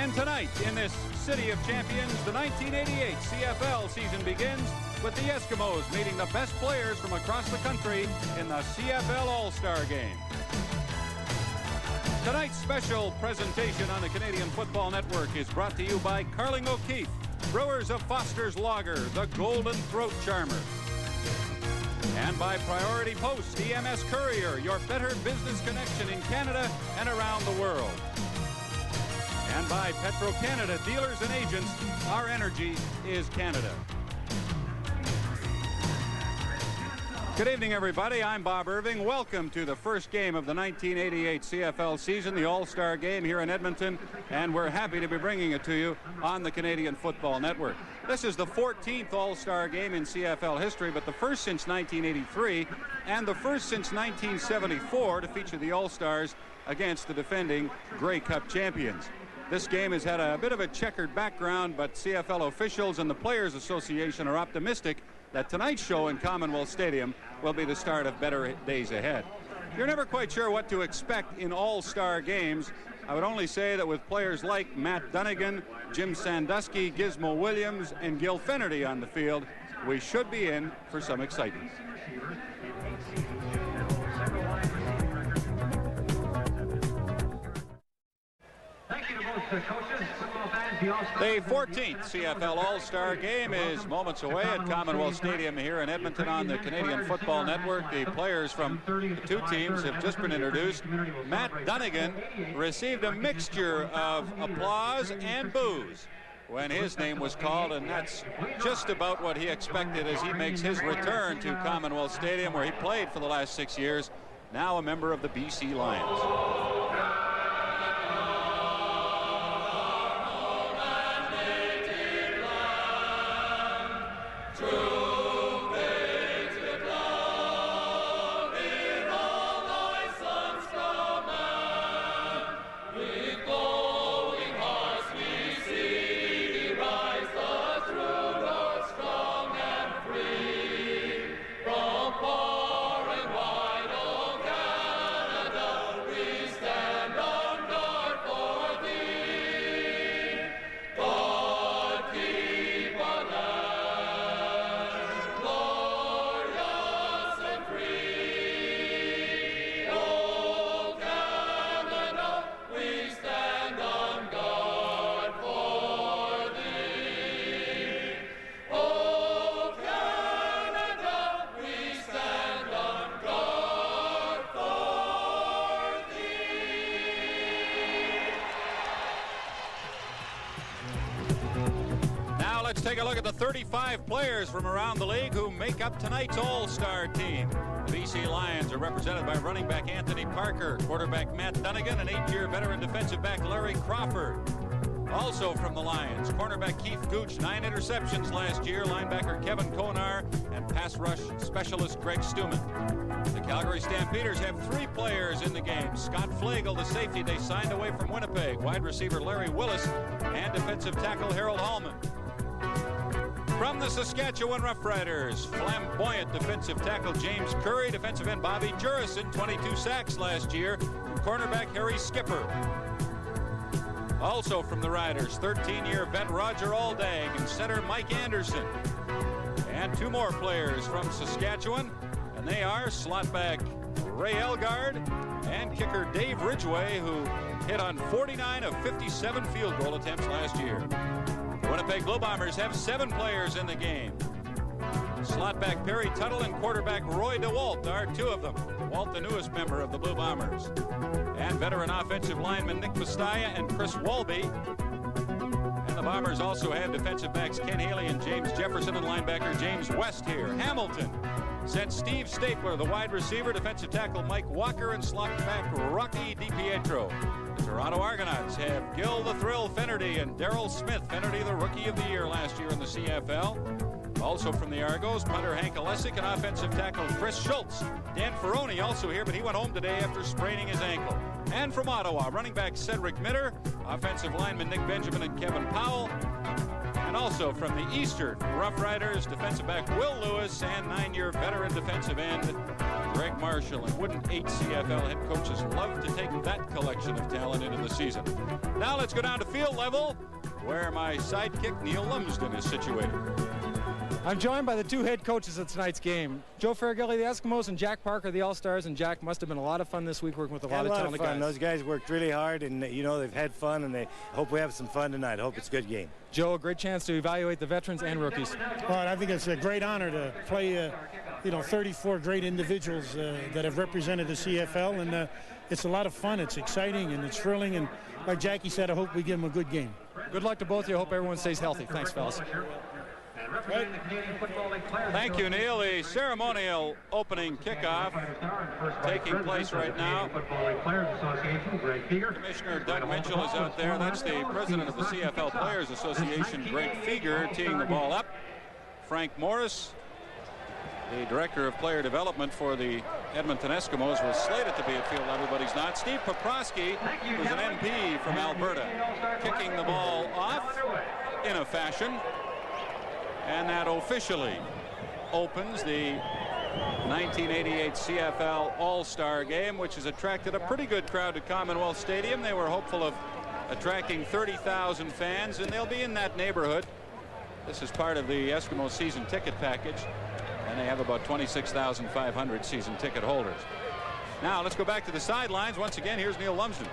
And tonight, in this City of Champions, the 1988 CFL season begins with the Eskimos meeting the best players from across the country in the CFL All-Star Game. Tonight's special presentation on the Canadian Football Network is brought to you by Carling O'Keefe, brewers of Foster's Lager, the Golden Throat Charmer. And by Priority Post, EMS Courier, your better business connection in Canada and around the world. And by Petro-Canada, dealers and agents, our energy is Canada. Good evening, everybody. I'm Bob Irving. Welcome to the first game of the 1988 CFL season, the All-Star Game here in Edmonton, and we're happy to be bringing it to you on the Canadian Football Network. This is the 14th All-Star Game in CFL history, but the first since 1983 and the first since 1974 to feature the All-Stars against the defending Grey Cup champions. This game has had a bit of a checkered background, but CFL officials and the Players Association are optimistic that tonight's show in Commonwealth Stadium will be the start of better days ahead. You're never quite sure what to expect in all-star games. I would only say that with players like Matt Dunnigan, Jim Sandusky, Gizmo Williams, and Gil Finnerty on the field, we should be in for some excitement. The 14th CFL All-Star Game is moments away at Commonwealth Stadium here in Edmonton on the Canadian Football Network. The players from the two teams have just been introduced. Matt Dunnigan received a mixture of applause and boos when his name was called, and that's just about what he expected as he makes his return to Commonwealth Stadium, where he played for the last 6 years, now a member of the BC Lions. Let's take a look at the 35 players from around the league who make up tonight's All-Star team. The BC Lions are represented by running back Anthony Parker, quarterback Matt Dunnigan, and 8-year veteran defensive back Larry Crawford. Also from the Lions, cornerback Keith Gooch, 9 interceptions last year, linebacker Kevin Konar, and pass rush specialist Greg Stuman. The Calgary Stampeders have 3 players in the game. Scott Flagel, the safety they signed away from Winnipeg, wide receiver Larry Willis, and defensive tackle Harold Hallman. From the Saskatchewan Roughriders, flamboyant defensive tackle James Curry, defensive end Bobby Jurison, 22 sacks last year, and cornerback Harry Skipper. Also from the Riders, 13-year vet Roger Aldag and center Mike Anderson. And 2 more players from Saskatchewan, and they are slotback Ray Elgard and kicker Dave Ridgway, who hit on 49 of 57 field goal attempts last year. The Winnipeg Blue Bombers have 7 players in the game. Slotback Perry Tuttle and quarterback Roy DeWalt are 2 of them. DeWalt, the newest member of the Blue Bombers. And veteran offensive lineman Nick Pastaya and Chris Walby. And the Bombers also have defensive backs Ken Haley and James Jefferson and linebacker James West here. Hamilton sent Steve Stapler, the wide receiver, defensive tackle Mike Walker, and slotback Rocky DiPietro. The Toronto Argonauts have Gil the Thrill Finnerty and Darrell Smith. Finnerty, the Rookie of the Year last year in the CFL. Also from the Argos, punter Hank Alesic and offensive tackle Chris Schultz. Dan Ferroni also here, but he went home today after spraining his ankle. And from Ottawa, running back Cedric Mitter, offensive lineman Nick Benjamin and Kevin Powell. And also from the Eastern Rough Riders, defensive back Will Lewis and 9-year veteran defensive end Greg Marshall, and wouldn't 8 CFL head coaches love to take that collection of talent into the season? Now let's go down to field level, where my sidekick Neil Lumsden is situated. I'm joined by the 2 head coaches of tonight's game, Joe Farragilly, the Eskimos, and Jack Parker, the All-Stars. And Jack, must have been a lot of fun this week working with a lot of talented guys. Those guys worked really hard, and you know, they've had fun, and they hope we have some fun tonight. Hope it's a good game. Joe, a great chance to evaluate the veterans and rookies. Well, I think it's a great honor to play 34 great individuals that have represented the CFL, and it's a lot of fun. It's exciting and it's thrilling, and like Jackie said, I hope we give them a good game. Good luck to both of you. I hope everyone stays healthy. Thanks, fellas. Right. Thank you, Neil. The ceremonial opening kickoff taking place right now. Commissioner Doug Mitchell is out there. That's the president of the CFL Players Association, Greg Feger, teeing the ball up. Frank Morris, the director of player development for the Edmonton Eskimos, was slated to be at field level, but he's not. Steve Poprosky, who's an MP from Alberta, kicking the ball off in a fashion. And that officially opens the 1988 CFL All-Star Game, which has attracted a pretty good crowd to Commonwealth Stadium. They were hopeful of attracting 30,000 fans, and they'll be in that neighborhood. This is part of the Eskimo season ticket package, and they have about 26,500 season ticket holders. Now let's go back to the sidelines. Once again, here's Neil Lumsden.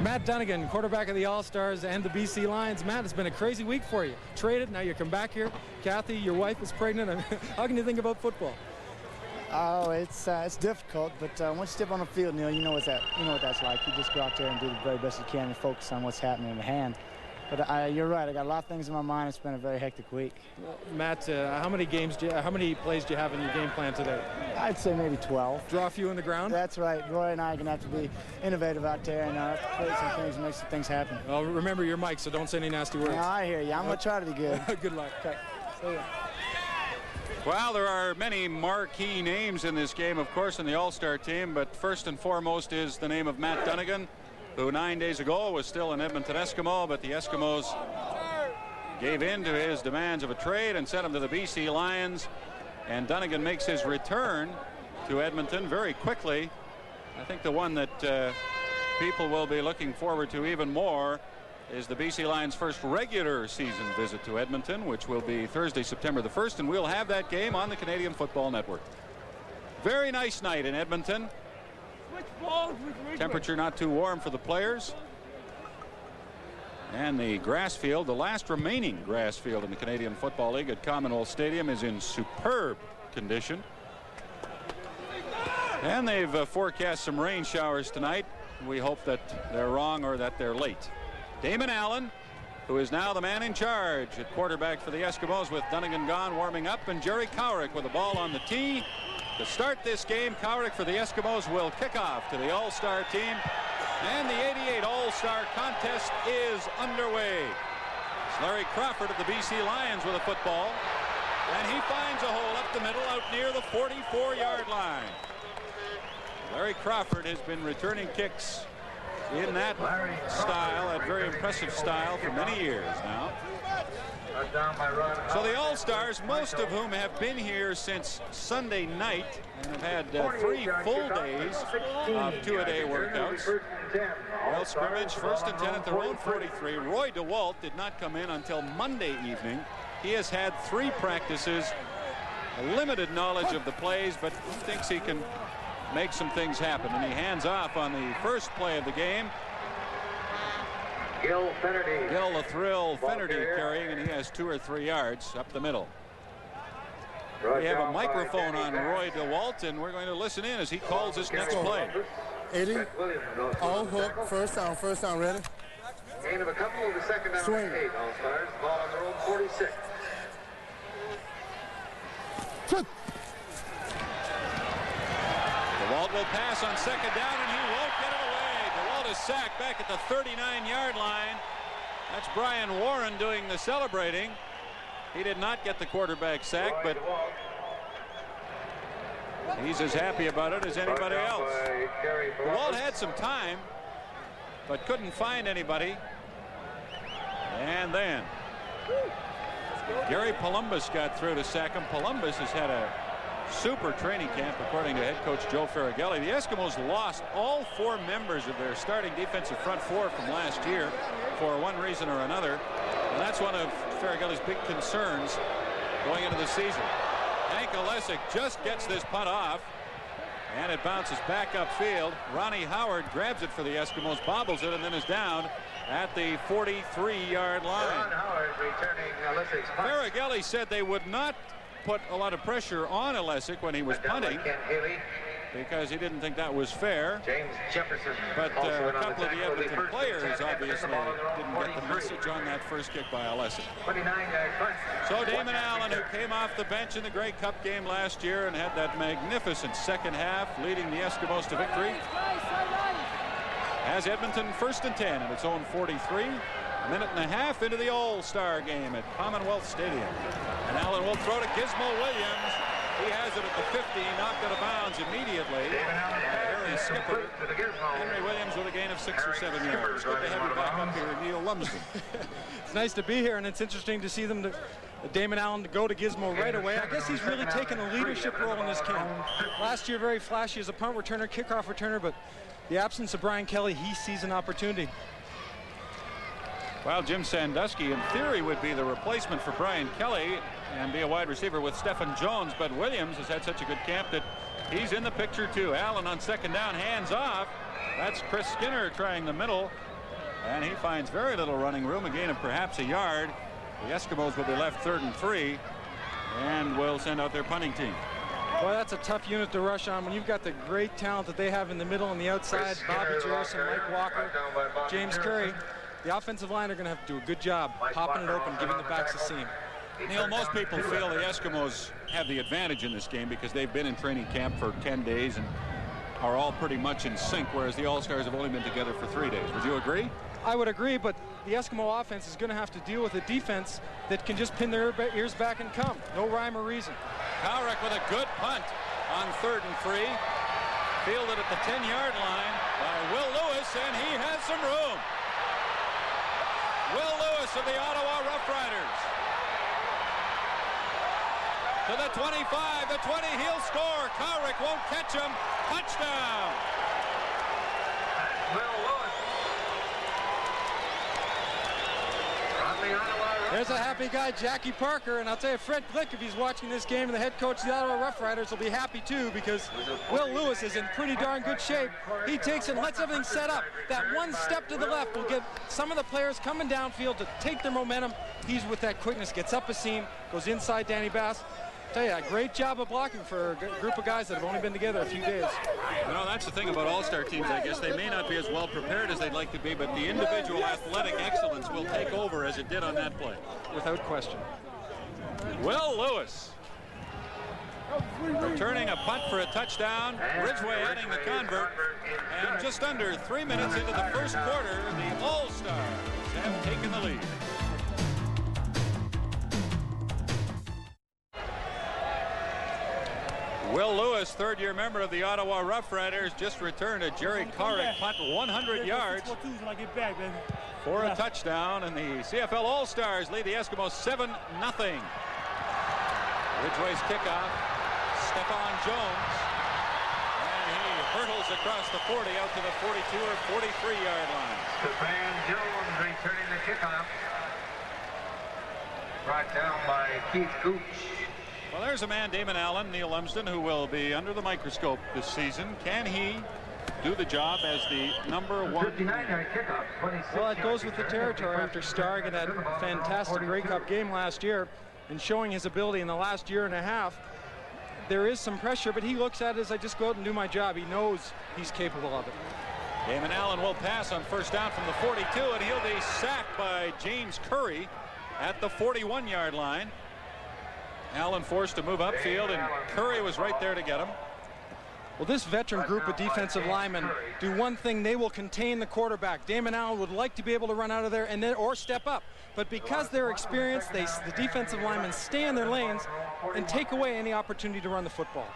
Matt Dunnigan, quarterback of the All-Stars and the BC Lions. Matt, it's been a crazy week for you. Traded, now you come back here. Kathy, your wife is pregnant. How can you think about football? Oh, it's difficult, but once you step on the field, Neil, you know what that's like. You just go out there and do the very best you can and focus on what's happening in the hand. But you're right. I got a lot of things in my mind. It's been a very hectic week. Matt, how many plays do you have in your game plan today? I'd say maybe 12. Draw a few on the ground? That's right. Roy and I are going to have to be innovative out there and have to play some things and make some things happen. Well, remember your mic, so don't say any nasty words. No, I hear you. I'm going to try to be good. Good luck. Okay. See ya. Well, there are many marquee names in this game, of course, in the All-Star team, but first and foremost is the name of Matt Dunnigan, who 9 days ago was still an Edmonton Eskimo, but the Eskimos gave in to his demands of a trade and sent him to the BC Lions. And Dunnigan makes his return to Edmonton very quickly. I think the one that people will be looking forward to even more is the BC Lions' first regular season visit to Edmonton, which will be Thursday, September the 1st, and we'll have that game on the Canadian Football Network. Very nice night in Edmonton. Temperature not too warm for the players. And the grass field, the last remaining grass field in the Canadian Football League at Commonwealth Stadium, is in superb condition. And they've forecast some rain showers tonight. We hope that they're wrong or that they're late. Damon Allen, who is now the man in charge at quarterback for the Eskimos with Dunnigan gone, warming up, and Jerry Cowrick with the ball on the tee. To start this game, Cowrick for the Eskimos will kick off to the All-Star team. And the 88 All-Star contest is underway. It's Larry Crawford of the BC Lions with a football. And he finds a hole up the middle out near the 44-yard line. Larry Crawford has been returning kicks in that style, that very impressive style, for many years now. So the All-Stars, most of whom have been here since Sunday night and have had 3 full days of 2-a-day workouts. Well, scrimmage, 1st and 10 at their own 43. Roy DeWalt did not come in until Monday evening. He has had 3 practices, a limited knowledge of the plays, but thinks he can make some things happen. And he hands off on the first play of the game. Gil the Thrill Finnerty carrying, and he has 2 or 3 yards up the middle. We have a microphone on Roy DeWalt, and we're going to listen in as he calls this next play. 80, all hook, first down, ready? Gain of a couple of the second down. Swing. 8 All-Stars, ball on their own 46. DeWalt will pass on second down, and he won't get it away. DeWalt is sacked back at the 39-yard line. That's Brian Warren doing the celebrating. He did not get the quarterback sack, but he's as happy about it as anybody else. DeWalt had some time, but couldn't find anybody. And then Gary Columbus got through to sack him. Columbus has had a super training camp, according to head coach Joe Faragelli. The Eskimos lost all 4 members of their starting defensive front 4 from last year for one reason or another. And that's one of Faragelli's big concerns going into the season. Hank Olesic just gets this punt off, and it bounces back upfield. Ronnie Howard grabs it for the Eskimos, bobbles it, and then is down at the 43-yard line. Ron Howard returning Olesic's punt. Faragelli said they would not put a lot of pressure on Olesic when he was punting because he didn't think that was fair. James Jefferson. But a couple of the Edmonton players obviously didn't get the message on that first kick by Olesic. 29-yard punt. So Damon Allen, who came off the bench in the Grey Cup game last year and had that magnificent second half leading the Eskimos to victory, has Edmonton 1st and 10 at its own 43. A minute and a half into the All-Star Game at Commonwealth Stadium. And Allen will throw to Gizmo Williams. He has it at the 50, knocked out of bounds immediately. Harry Skipper. Henry Williams with a gain of 6 or 7 yards. Good to have you back up here, Neil Lumsden. It's nice to be here, and it's interesting to see them, Damon Allen, to go to Gizmo right away. I guess he's really taken a leadership role in this camp. Last year, very flashy as a punt returner, kickoff returner, but the absence of Brian Kelly, he sees an opportunity. Well, Jim Sandusky, in theory, would be the replacement for Brian Kelly and be a wide receiver with Stephen Jones, but Williams has had such a good camp that he's in the picture too. Allen on 2nd down, hands off. That's Chris Skinner trying the middle, and he finds very little running room, a gain of perhaps a yard. The Eskimos will be left 3rd and 3 and will send out their punting team. Boy, that's a tough unit to rush on when you've got the great talent that they have in the middle and the outside. Bobby Jarrison, Mike Walker, James Curry. The offensive line are going to have to do a good job popping it open, giving the backs a seam. Neil, most people feel the Eskimos have the advantage in this game because they've been in training camp for 10 days and are all pretty much in sync, whereas the All-Stars have only been together for 3 days. Would you agree? I would agree, but the Eskimo offense is going to have to deal with a defense that can just pin their ears back and come. No rhyme or reason. Kowrick with a good punt on 3rd and 3. Fielded at the 10-yard line by Will Lewis, and he has some room. Will Lewis of the Ottawa Rough Riders. To the 25, the 20, he'll score. Kowrick won't catch him. Touchdown. Will Lewis. From the Ottawa Rough There's a happy guy, Jackie Parker, and I'll tell you, Fred Glick, if he's watching this game, and the head coach of the Ottawa Rough Riders will be happy too, because Will Lewis is in pretty darn good shape. He takes it and lets everything set up. That one step to the left will get some of the players coming downfield to take their momentum. He's with that quickness, gets up a seam, goes inside Danny Bass. Tell you, a great job of blocking for a group of guys that have only been together a few days. You know, that's the thing about all-star teams, I guess. They may not be as well prepared as they'd like to be, but the individual athletic excellence will take over as it did on that play. Without question. Will Lewis returning a punt for a touchdown. Ridgway adding the convert. And just under 3 minutes into the first quarter, the All-Stars have taken the lead. Will Lewis, third-year member of the Ottawa Rough Riders, just returned a Jerry Kowrick punt 100 yards for a touchdown, and the CFL All-Stars lead the Eskimos 7-0. Ridgway's kickoff, Stephon Jones, and he hurtles across the 40 out to the 42 or 43-yard line. Stephon Jones returning the kickoff. Brought down by Keith Gooch. Well, there's a man, Damon Allen, Neil Lumsden, who will be under the microscope this season. Can he do the job as the number one? 59-yard kickoff. Well, it goes with the territory after starring in that fantastic Grey Cup game last year and showing his ability in the last year and a half. There is some pressure, but he looks at it as I just go out and do my job. He knows he's capable of it. Damon Allen will pass on first down from the 42, and he'll be sacked by James Curry at the 41-yard line. Allen forced to move upfield, and Curry was right there to get him. Well, this veteran group of defensive linemen do one thing: they will contain the quarterback. Damon Allen would like to be able to run out of there and then or step up, but because they're experienced, the defensive linemen stay in their lanes and take away any opportunity to run the football.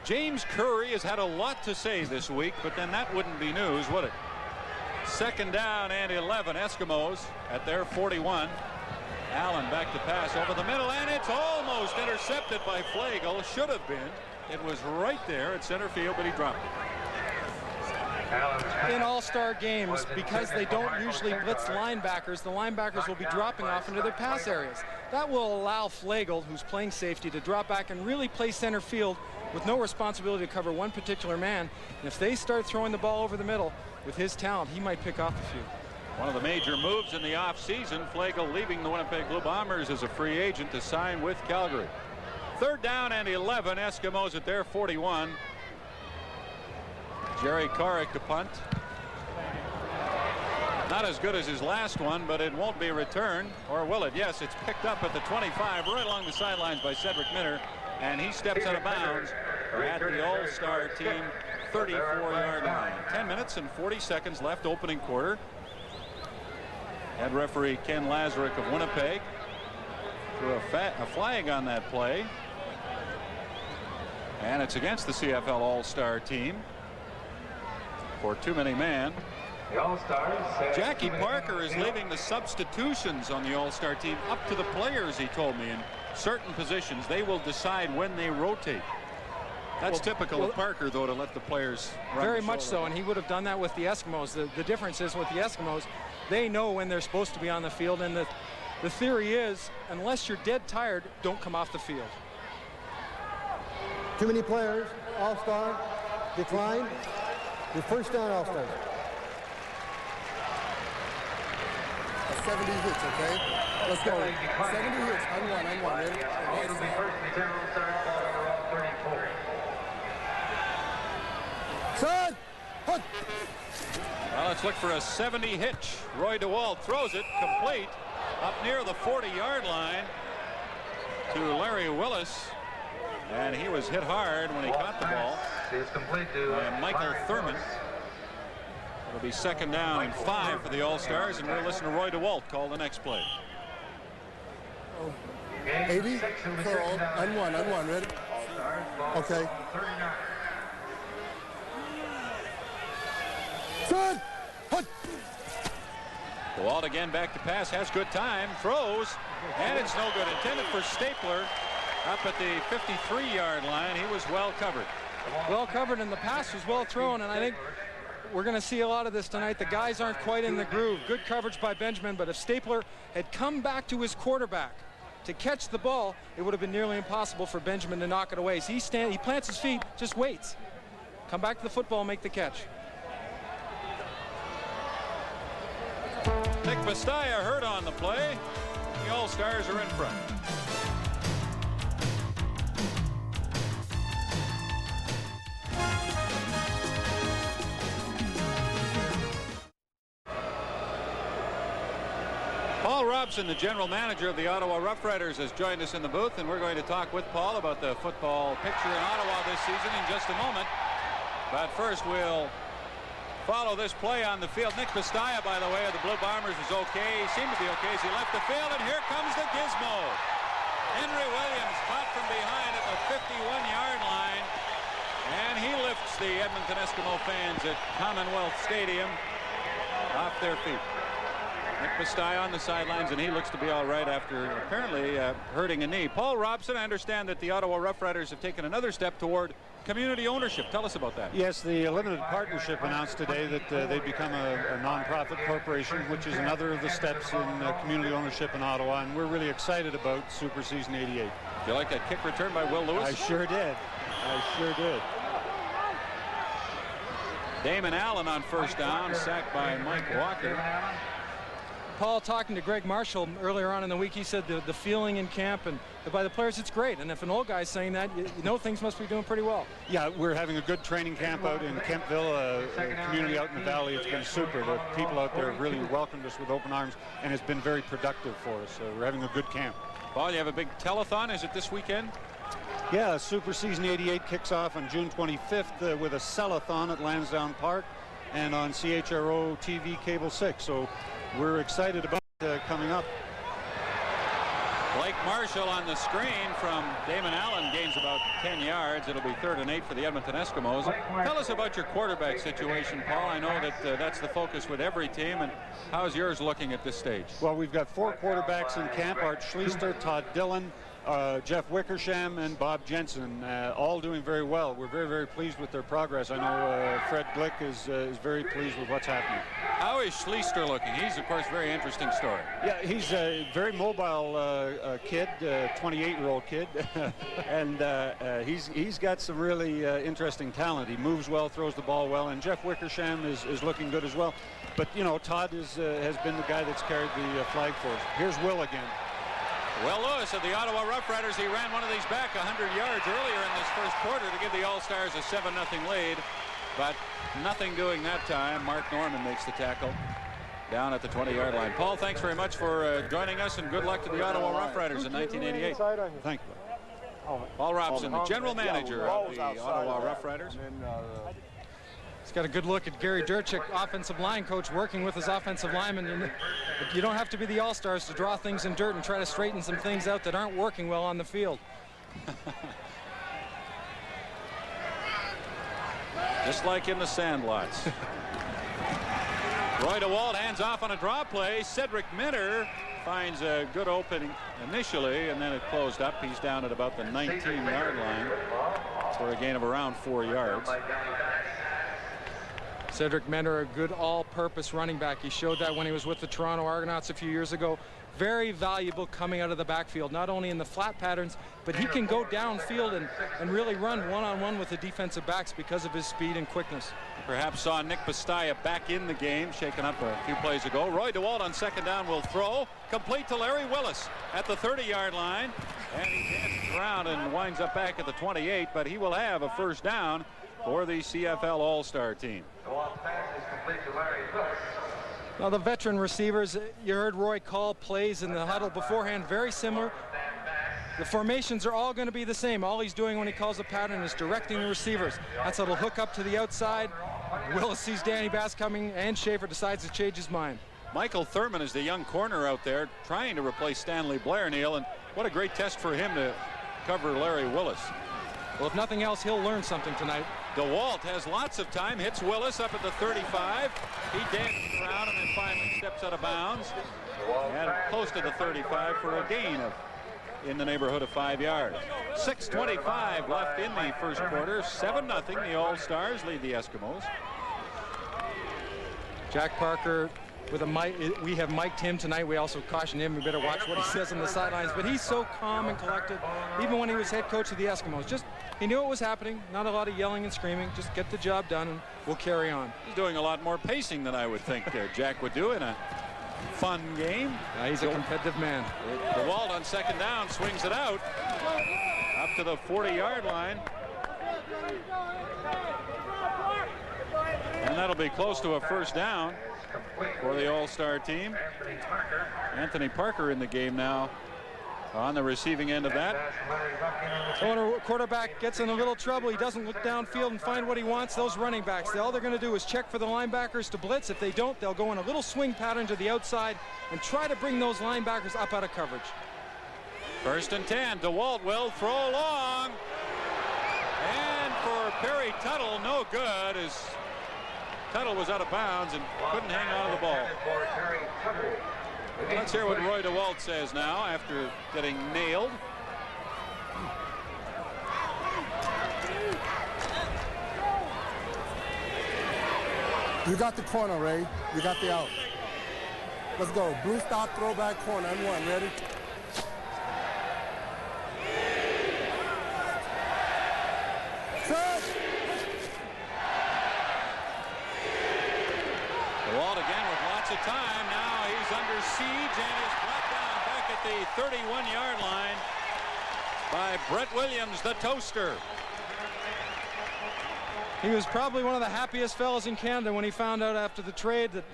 James Curry has had a lot to say this week, but then that wouldn't be news, would it? Second down and 11, Eskimos at their 41. Allen back to pass over the middle, and it's almost intercepted by Flagel. Should have been. It was right there at center field, but he dropped it. In all-star games, because they don't usually blitz linebackers, the linebackers will be dropping off into their pass areas. That will allow Flagel, who's playing safety, to drop back and really play center field with no responsibility to cover one particular man. And if they start throwing the ball over the middle with his talent, he might pick off a few. One of the major moves in the offseason, Flagel leaving the Winnipeg Blue Bombers as a free agent to sign with Calgary. 3rd down and 11, Eskimos at their 41. Jerry Korick to punt. Not as good as his last one, but it won't be returned. Or will it? Yes, it's picked up at the 25, right along the sidelines by Cedric Minner. And he steps out of bounds at the All-Star team 34-yard line. 10 minutes and 40 seconds left, opening quarter. Head referee Ken Lazarick of Winnipeg threw a flag on that play. And it's against the CFL All-Star team for too many man. The All-Stars. Jackie Parker is leaving the substitutions on the All-Star team up to the players, he told me, in certain positions. They will decide when they rotate. That's typical of Parker, though, to let the players run. Very much so, and he would have done that with the Eskimos. The difference is with the Eskimos, they know when they're supposed to be on the field, and the theory is, unless you're dead tired, don't come off the field. Too many players. All-Star. Decline. Your first down, All-Stars. 70 hits, okay? Let's go. 70 hits. On one. Ready? It'll be 1st and 10 All-Stars, ball number 34. Son! Hunt! Well, let's look for a 70 hitch. Roy DeWalt throws it complete up near the 40-yard line to Larry Willis. And he was hit hard when he caught the ball by Michael Thurman. It'll be 2nd down and 5 for the All-Stars, and we'll listen to Roy DeWalt call the next play. 80. On one. Ready? Okay. Son! Hunt! DeWalt again back to pass, has good time, throws, and it's no good. Intended for Stapler. Up at the 53-yard line, he was well covered. Well covered, and the pass was well thrown, and I think we're going to see a lot of this tonight. The guys aren't quite in the groove. Good coverage by Benjamin, but if Stapler had come back to his quarterback to catch the ball, it would have been nearly impossible for Benjamin to knock it away. So he plants his feet, just waits. Come back to the football, make the catch. Nick Pastaya hurt on the play. The All-Stars are in front. Paul Robson, the general manager of the Ottawa Rough Riders, has joined us in the booth, and we're going to talk with Paul about the football picture in Ottawa this season in just a moment. But first, we'll follow this play on the field. Nick Pastaya, by the way, of the Blue Bombers was okay. He seemed to be okay as he left the field, and here comes the gizmo. Henry Williams caught from behind at the 51-yard line, and he lifts the Edmonton Eskimo fans at Commonwealth Stadium off their feet. Nick Pastaya on the sidelines, and he looks to be all right after apparently hurting a knee. Paul Robson, I understand that the Ottawa Rough Riders have taken another step toward community ownership. Tell us about that. Yes, the limited partnership announced today that they've become a non-profit corporation, which is another of the steps in community ownership in Ottawa, and we're really excited about Super Season 88. Do you like that kick return by Will Lewis? I sure did. Damon Allen on 1st down, sacked by Mike Walker. Paul, talking to Greg Marshall earlier on in the week, he said the feeling in camp and by the players, it's great. And if an old guy's saying that, you know things must be doing pretty well. Yeah, we're having a good training camp out in Kempville, a community out in the valley. It's been super. The people out there have really welcomed us with open arms, and it's been very productive for us. So we're having a good camp. Paul, you have a big telethon. Is it this weekend? Yeah, Super Season 88 kicks off on June 25th with a sellathon at Lansdowne Park and on CHRO TV Cable 6. So we're excited about coming up. Blake Marshall on the screen from Damon Allen gains about 10 yards. It'll be 3rd and 8 for the Edmonton Eskimos. Tell us about your quarterback situation, Paul. I know that that's the focus with every team, and how's yours looking at this stage? Well, we've got 4 quarterbacks in camp: Art Schleister, Todd Dillon, Jeff Wickersham, and Bob Jensen, all doing very well. We're very, very pleased with their progress. I know Fred Glick is very pleased with what's happening. How is Schleister looking? He's, of course, a very interesting story. Yeah, he's a very mobile kid, 28-year-old kid, and he's got some really interesting talent. He moves well, throws the ball well, and Jeff Wickersham is looking good as well. But, you know, Todd has been the guy that's carried the flag for us. Here's Will again. Will Lewis of the Ottawa Rough Riders. He ran one of these back 100 yards earlier in this first quarter to give the All-Stars a 7-0 lead, but nothing doing that time. Mark Norman makes the tackle down at the 20-yard line. Paul, thanks very much for joining us, and good luck to the Ottawa Rough Riders in 1988. Thank you. Paul Robson, the general manager of the Ottawa Rough Riders. He's got a good look at Gary Durchik, offensive line coach, working with his offensive linemen. You don't have to be the All-Stars to draw things in dirt and try to straighten some things out that aren't working well on the field. Just like in the sandlots. Roy DeWalt hands off on a draw play. Cedric Minter finds a good opening initially, and then it closed up. He's down at about the 19-yard line for a gain of around 4 yards. Cedric Minter, a good all-purpose running back. He showed that when he was with the Toronto Argonauts a few years ago. Very valuable coming out of the backfield, not only in the flat patterns, but he can go downfield and really run one-on-one with the defensive backs because of his speed and quickness. Perhaps saw Nick Bastaya back in the game, shaken up a few plays ago. Roy DeWalt on 2nd down will throw, complete to Larry Willis at the 30-yard line, and he dances around and winds up back at the 28, but he will have a 1st down for the CFL All-Star team. Now the veteran receivers, you heard Roy call plays in the huddle beforehand, very similar. The formations are all going to be the same. All he's doing when he calls a pattern is directing the receivers. That's a little hook up to the outside. Willis sees Danny Bass coming, and Schaefer decides to change his mind. Michael Thurman is the young corner out there trying to replace Stanley Blair, Neil, and what a great test for him to cover Larry Willis. Well, if nothing else, he'll learn something tonight. DeWalt has lots of time, hits Willis up at the 35. He dances around and then finally steps out of bounds. And close to the 35 for a gain of in the neighborhood of 5 yards. 6:25 left in the first quarter. 7-0. The All-Stars lead the Eskimos. Jack Parker with a mic. We have mic'd him tonight. We also cautioned him. We better watch what he says on the sidelines. But he's so calm and collected, even when he was head coach of the Eskimos. Just he knew what was happening. Not a lot of yelling and screaming. Just get the job done, and we'll carry on. He's doing a lot more pacing than I would think Jack would do in a fun game. He's a competitive man. DeWalt on 2nd down swings it out up to the 40-yard line. And that'll be close to a 1st down for the All-Star team. Anthony Parker in the game now on the receiving end of that. So when a quarterback gets in a little trouble, he doesn't look downfield and find what he wants. Those running backs, all they're going to do is check for the linebackers to blitz. If they don't, they'll go in a little swing pattern to the outside and try to bring those linebackers up out of coverage. 1st and 10. DeWalt will throw long. And for Perry Tuttle, no good, as Tuttle was out of bounds and couldn't hang on to the ball. Let's hear what Roy DeWalt says now after getting nailed. You got the corner, Ray. You got the out. Let's go. Blue stop, throwback corner, and 1. Ready? Set. DeWalt again with lots of time. Now he's under siege and is brought down back at the 31-yard line by Brett Williams, the toaster. He was probably one of the happiest fellas in Canada when he found out after the trade that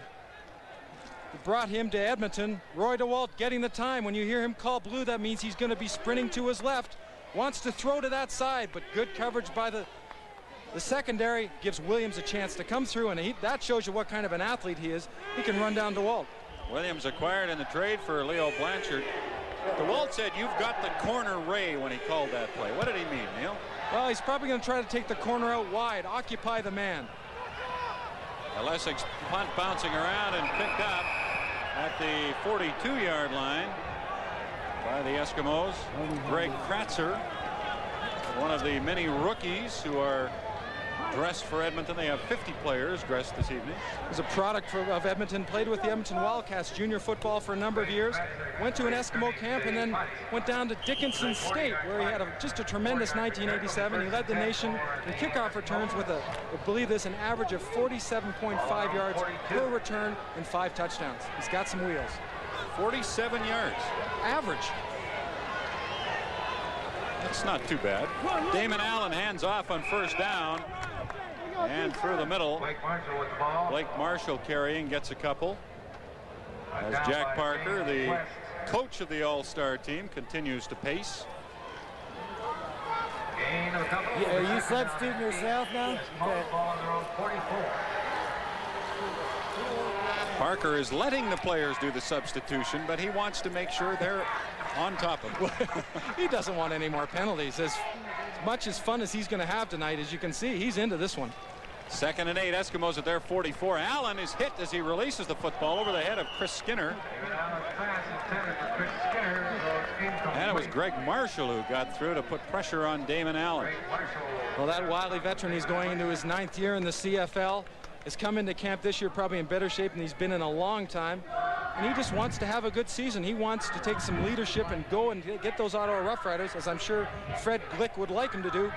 brought him to Edmonton. Roy DeWalt getting the time. When you hear him call blue, that means he's going to be sprinting to his left. Wants to throw to that side, but good coverage by the secondary gives Williams a chance to come through, and that shows you what kind of an athlete he is. He can run down DeWalt. Williams acquired in the trade for Leo Blanchard DeWalt said, "You've got the corner, Ray," when he called that play. What did he mean, Neil? Well, he's probably going to try to take the corner out wide, occupy the man. Lessig's punt bouncing around and picked up at the 42-yard line by the Eskimos. Greg Kratzer, one of the many rookies who are dressed for Edmonton. They have 50 players dressed this evening. He's a product of Edmonton, played with the Edmonton Wildcats junior football for a number of years, went to an Eskimo camp, and then went down to Dickinson State, where he had just a tremendous 1987. He led the nation in kickoff returns with believe this, an average of 47.5 yards per return and 5 touchdowns. He's got some wheels. 47 yards. Average. That's not too bad. Damon Allen hands off on first down. And through the middle, Blake Marshall carrying, gets a couple. As Jack Parker, the coach of the All-Star team, continues to pace. Are you substituting yourself now? Parker is letting the players do the substitution, but he wants to make sure they're on top of it. He doesn't want any more penalties. As much as fun as he's going to have tonight, as you can see, he's into this one. 2nd and 8, Eskimos at their 44. Allen is hit as he releases the football over the head of Chris Skinner. And it was Greg Marshall who got through to put pressure on Damon Allen. Well, that wily veteran, he's going into his 9th year in the CFL, has come into camp this year probably in better shape than he's been in a long time. And he just wants to have a good season. He wants to take some leadership and go and get those Ottawa Rough Riders, as I'm sure Fred Glick would like him to do,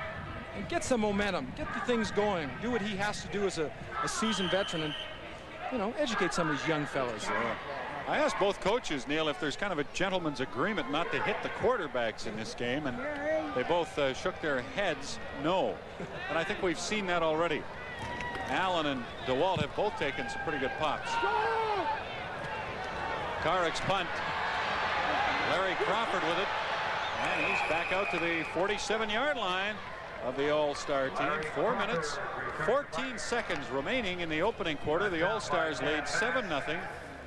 and get some momentum, get the things going, do what he has to do as a seasoned veteran, and, you know, educate some of these young fellas. Yeah. I asked both coaches, Neil, if there's kind of a gentleman's agreement not to hit the quarterbacks in this game, and they both shook their heads no. And I think we've seen that already. Allen and DeWalt have both taken some pretty good pops. Carrick's punt. Larry Crawford with it. And he's back out to the 47-yard line of the All-Star team. 4 minutes, 14 seconds remaining in the opening quarter. The All-Stars lead 7-0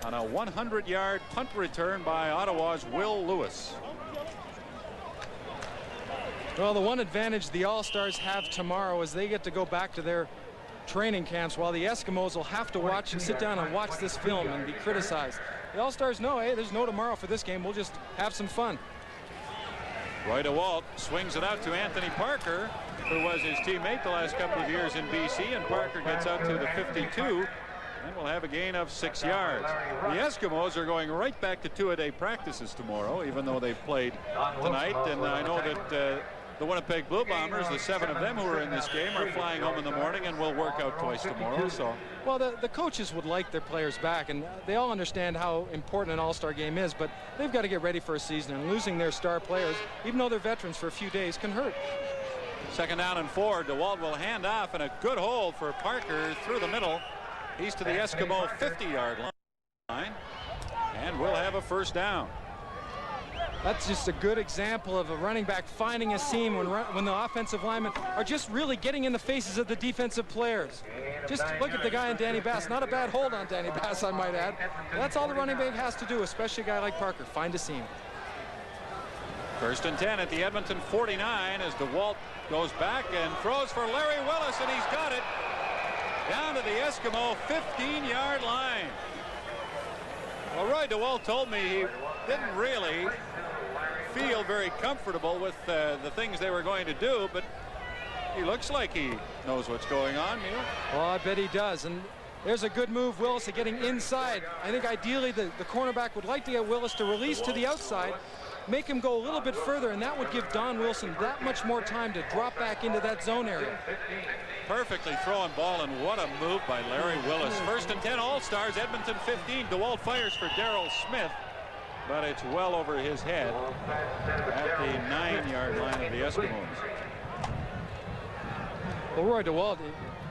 on a 100-yard punt return by Ottawa's Will Lewis. Well, the one advantage the All-Stars have tomorrow is they get to go back to their training camps, while the Eskimos will have to watch and sit down and watch this film and be criticized. The All-Stars know, hey, there's no tomorrow for this game. We'll just have some fun. Roy DeWalt swings it out to Anthony Parker, who was his teammate the last couple of years in BC, and Parker gets out to the 52 and will have a gain of 6 yards. The Eskimos are going right back to 2-a-day practices tomorrow, even though they've played tonight. And I know that the Winnipeg Blue Bombers, the 7 of them who are in this game, are flying home in the morning and will work out twice tomorrow. So, well, the coaches would like their players back, and they all understand how important an All-Star game is, but they've got to get ready for a season, and losing their star players, even though they're veterans, for a few days can hurt. 2nd down and 4. DeWalt will hand off, and a good hold for Parker through the middle. He's to the Eskimo 50-yard line, and we'll have a first down. That's just a good example of a running back finding a seam when the offensive linemen are just really getting in the faces of the defensive players. Just look at the guy in Danny Bass. Not a bad hold on Danny Bass, I might add. That's all the running back has to do, especially a guy like Parker. Find a seam. 1st and 10 at the Edmonton 49 as DeWalt goes back and throws for Larry Willis, and he's got it down to the Eskimo 15-yard line. Well, Roy DeWalt told me he didn't really feel very comfortable with the things they were going to do, but he looks like he knows what's going on, Neil. Well, I bet he does, and there's a good move, Willis, at getting inside. I think ideally the cornerback would like to get Willis to release to the outside, make him go a little bit further, and that would give Don Wilson that much more time to drop back into that zone area. Perfectly thrown ball, and what a move by Larry Willis. 1st and 10, All-Stars, Edmonton 15. DeWalt fires for Darrell Smith, but it's well over his head at the 9-yard line of the Eskimos. Well, Roy DeWalt,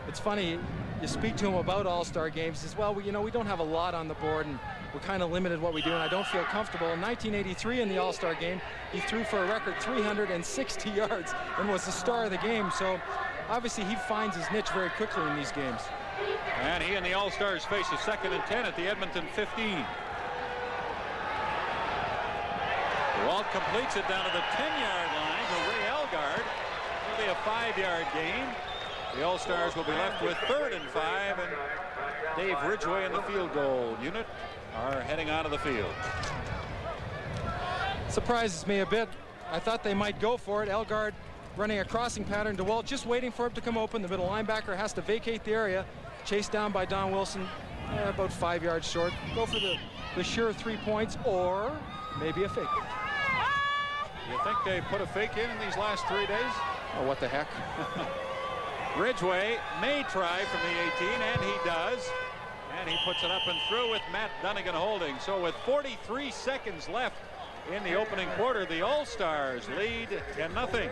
it's funny, you speak to him about All-Star games, he says, well, we don't have a lot on the board, and we're kind of limited what we do, and I don't feel comfortable. In 1983 in the All-Star game, he threw for a record 360 yards and was the star of the game. So obviously he finds his niche very quickly in these games. And he and the All-Stars face a 2nd and 10 at the Edmonton 15. Walt completes it down to the 10-yard line to Ray Elgard. It'll be a 5-yard gain. The All-Stars will be left with 3rd and 5, and Dave Ridgway and the field goal unit are heading out of the field. Surprises me a bit. I thought they might go for it. Elgard running a crossing pattern to Walt, just waiting for him to come open. The middle linebacker has to vacate the area. Chased down by Don Wilson, about 5 yards short. Go for the sure 3 points, or maybe a fake. You think they put a fake in these last 3 days? Oh, what the heck. Ridgway may try from the 18, and he does. And he puts it up and through with Matt Dunnigan holding. So with 43 seconds left in the opening quarter, the All-Stars lead 10-0.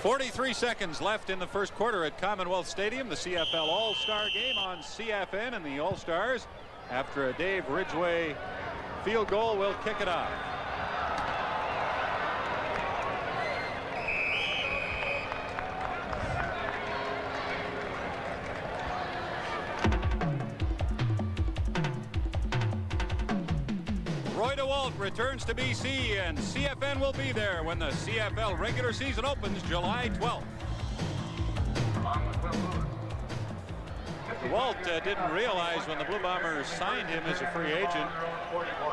.43 seconds left in the first quarter at Commonwealth Stadium. The CFL All-Star Game on CFN, and the All-Stars, after a Dave Ridgway field goal, will kick it off. Roy DeWalt returns to BC, and CFN will be there when the CFL regular season opens July 12th. DeWalt didn't realize when the Blue Bombers signed him as a free agent,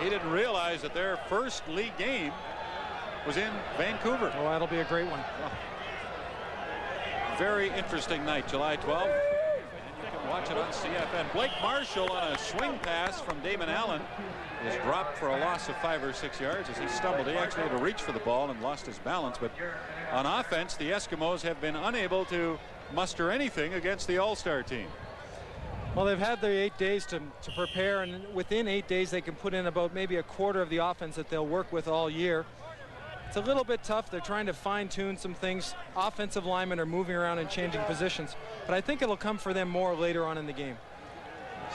he didn't realize that their first league game was in Vancouver. Oh, that'll be a great one. Very interesting night, July 12th. And you can watch it on CFN. Blake Marshall on a swing pass from Damon Allen is dropped for a loss of 5 or 6 yards as he stumbled. He actually had to reach for the ball and lost his balance. But on offense, the Eskimos have been unable to muster anything against the All-Star team. Well, they've had their 8 days to prepare, and within 8 days they can put in about maybe a quarter of the offense that they'll work with all year. It's a little bit tough. They're trying to fine-tune some things. Offensive linemen are moving around and changing positions, but I think it'll come for them more later on in the game.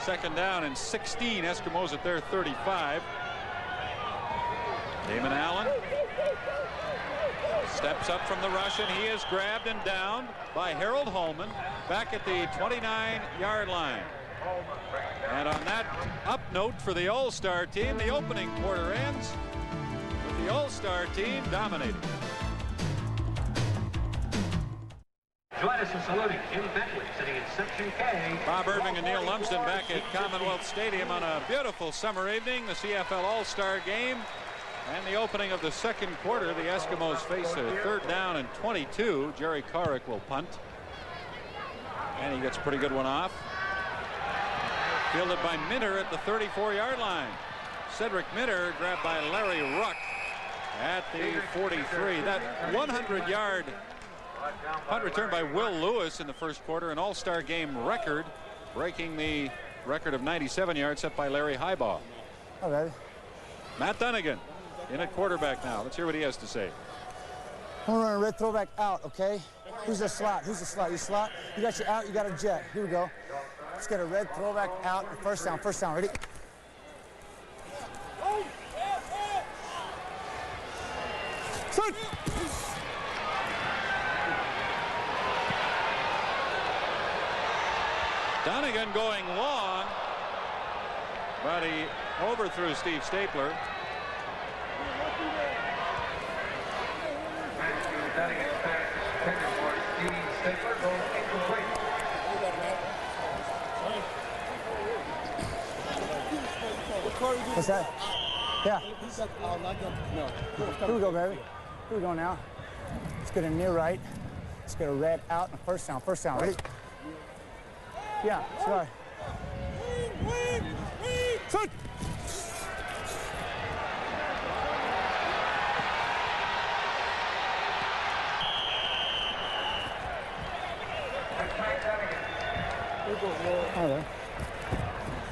2nd down and 16. Eskimos at their 35. Damon Allen steps up from the rush, and he is grabbed and downed by Harold Holman back at the 29-yard line. And on that up note for the All-Star team, the opening quarter ends with the All-Star team dominating. Join us in saluting Jim Bentley, sitting in Section K. Bob Irving and Neil Lumsden back at Commonwealth Stadium on a beautiful summer evening. The CFL All-Star Game and the opening of the second quarter. The Eskimos face a 3rd down and 22. Jerry Carrick will punt. And he gets a pretty good one off. Fielded by Minter at the 34-yard line. Cedric Minter grabbed by Larry Ruck at the 43. That 100-yard punt return by Will Lewis in the first quarter, an All-Star Game record, breaking the record of 97 yards set by Larry Highball. Okay. Matt Dunnigan in at quarterback now. Let's hear what he has to say. I'm gonna run a red throwback out, okay? Who's the slot? Who's the slot? You slot? You got your out, you got a jet. Here we go. Let's get a red throwback out. First down, ready? Set! Dunnigan going long, but he overthrew Steve Stapler. What's that? Yeah. Here we go, baby. Here we go now. Let's get a near right. Let's get a red out and first down, ready? Yeah, sorry. Set!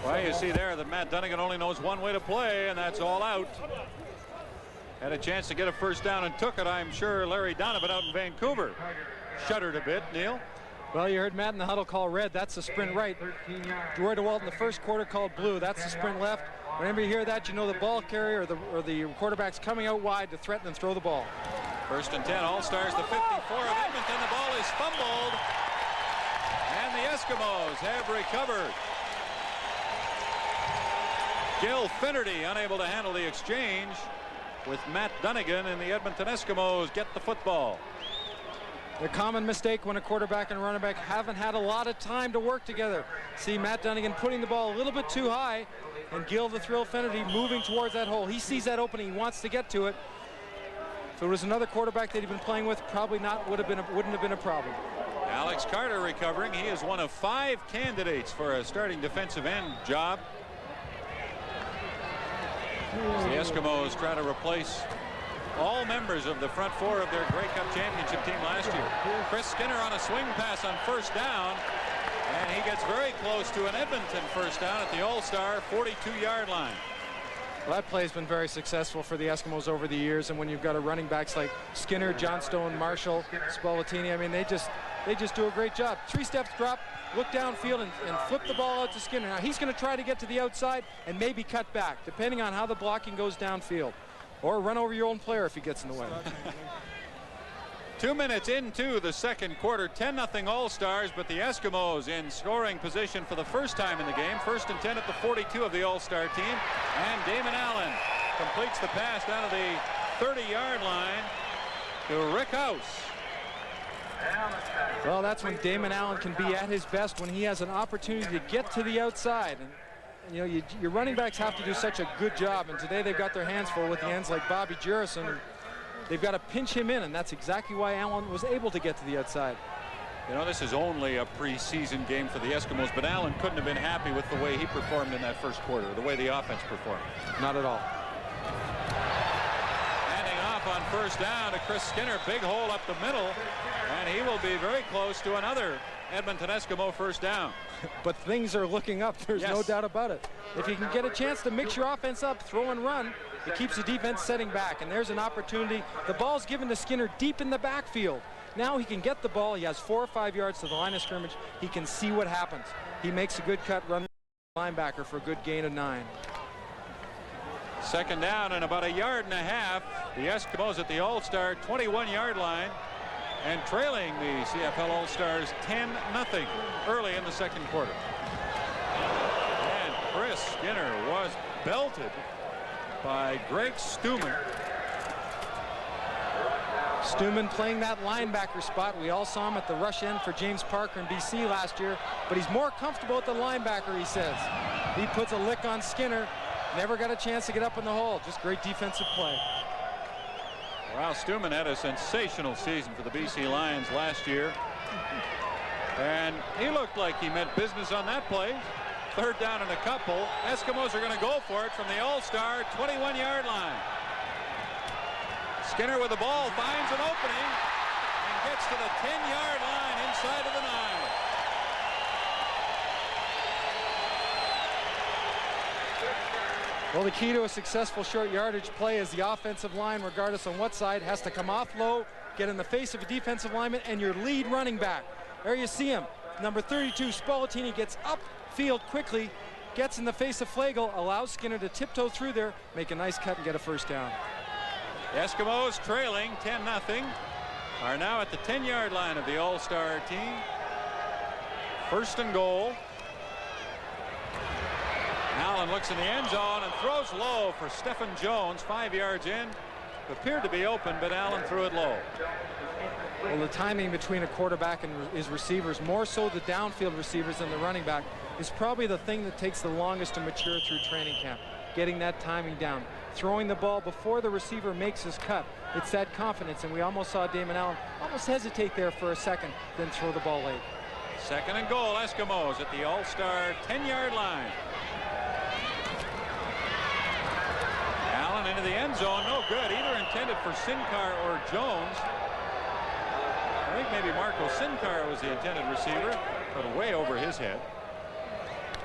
Well, you see there that Matt Dunnigan only knows one way to play, and that's all out. Had a chance to get a first down and took it. I'm sure Larry Donovan out in Vancouver shuddered a bit. Neil? Well, you heard Matt in the huddle call red. That's the sprint right. Roy DeWalt in the first quarter called blue. That's the sprint left. Whenever you hear that, you know the ball carrier or the quarterback's coming out wide to threaten and throw the ball. First and 10, All-Stars, the 54 of Edmonton. The ball is fumbled, and the Eskimos have recovered. Gil Finnerty unable to handle the exchange with Matt Dunnigan, and the Edmonton Eskimos get the football. A common mistake when a quarterback and running back haven't had a lot of time to work together. See Matt Dunnigan putting the ball a little bit too high, and Gil the Thrill Finnerty moving towards that hole. He sees that opening, he wants to get to it. If it was another quarterback that he'd been playing with, probably not wouldn't have been a problem. Alex Carter recovering. He is one of 5 candidates for a starting defensive end job. As the Eskimos try to replace all members of the front 4 of their Grey Cup championship team last year. Chris Skinner on a swing pass on first down, and he gets very close to an Edmonton first down at the All-Star 42-yard line. Well, that play has been very successful for the Eskimos over the years, and when you've got a running backs like Skinner, Johnstone, Marshall, Spallettini, I mean, they just do a great job. 3 steps drop, look downfield, and flip the ball out to Skinner. Now he's going to try to get to the outside and maybe cut back, depending on how the blocking goes downfield, or run over your own player if he gets in the way. 2 minutes into the second quarter, 10-0 All-Stars, but the Eskimos in scoring position for the first time in the game. First and 10 at the 42 of the All-Star team, and Damon Allen completes the pass down to the 30-yard line to Rick House. Well, that's when Damon Allen can be at his best, when he has an opportunity to get to the outside. And you know, your running backs have to do such a good job, and today they've got their hands full with the ends like Bobby Jurison. They've got to pinch him in, and that's exactly why Allen was able to get to the outside. You know, this is only a preseason game for the Eskimos, but Allen couldn't have been happy with the way he performed in that first quarter, the way the offense performed. Not at all. Handing off on first down to Chris Skinner, big hole up the middle, and he will be very close to another Edmonton Eskimo first down. But things are looking up, there's no doubt about it. If you can get a chance to mix your offense up, throw and run, it keeps the defense setting back, and there's an opportunity. The ball's given to Skinner deep in the backfield. Now he can get the ball. He has 4 or 5 yards to the line of scrimmage. He can see what happens. He makes a good cut, run linebacker for a good gain of 9. Second down and about 1.5 yards. The Eskimos at the All-Star 21-yard line, and trailing the CFL All-Stars 10-0 early in the second quarter. And Chris Skinner was belted by Greg Stuman. Stuman playing that linebacker spot. We all saw him at the rush end for James Parker in BC last year, but he's more comfortable at the linebacker, he says. He puts a lick on Skinner. Never got a chance to get up in the hole. Just great defensive play. Wow, Stuman had a sensational season for the BC Lions last year, and he looked like he meant business on that play. Third down and a couple. Eskimos are going to go for it from the All-Star 21-yard line. Skinner with the ball finds an opening and gets to the 10-yard line inside of the 9. Well, the key to a successful short yardage play is the offensive line, regardless on what side, has to come off low, get in the face of a defensive lineman, and your lead running back. There you see him. Number 32, Spallettini, gets upfield quickly, gets in the face of Flagel, allows Skinner to tiptoe through there, make a nice cut, and get a first down. The Eskimos, trailing 10-0, are now at the 10-yard line of the All-Star team. First and goal. Allen looks in the end zone and throws low for Stephen Jones, 5 yards in. Appeared to be open, but Allen threw it low. Well, the timing between a quarterback and his receivers, more so the downfield receivers than the running back, is probably the thing that takes the longest to mature through training camp. Getting that timing down. Throwing the ball before the receiver makes his cut. It's that confidence, and we almost saw Damon Allen almost hesitate there for a second, then throw the ball late. Second and goal, Eskimos at the All-Star 10-yard line. Allen into the end zone, no good. Either intended for Sinkar or Jones. I think maybe Marco Sinkar was the intended receiver, but way over his head.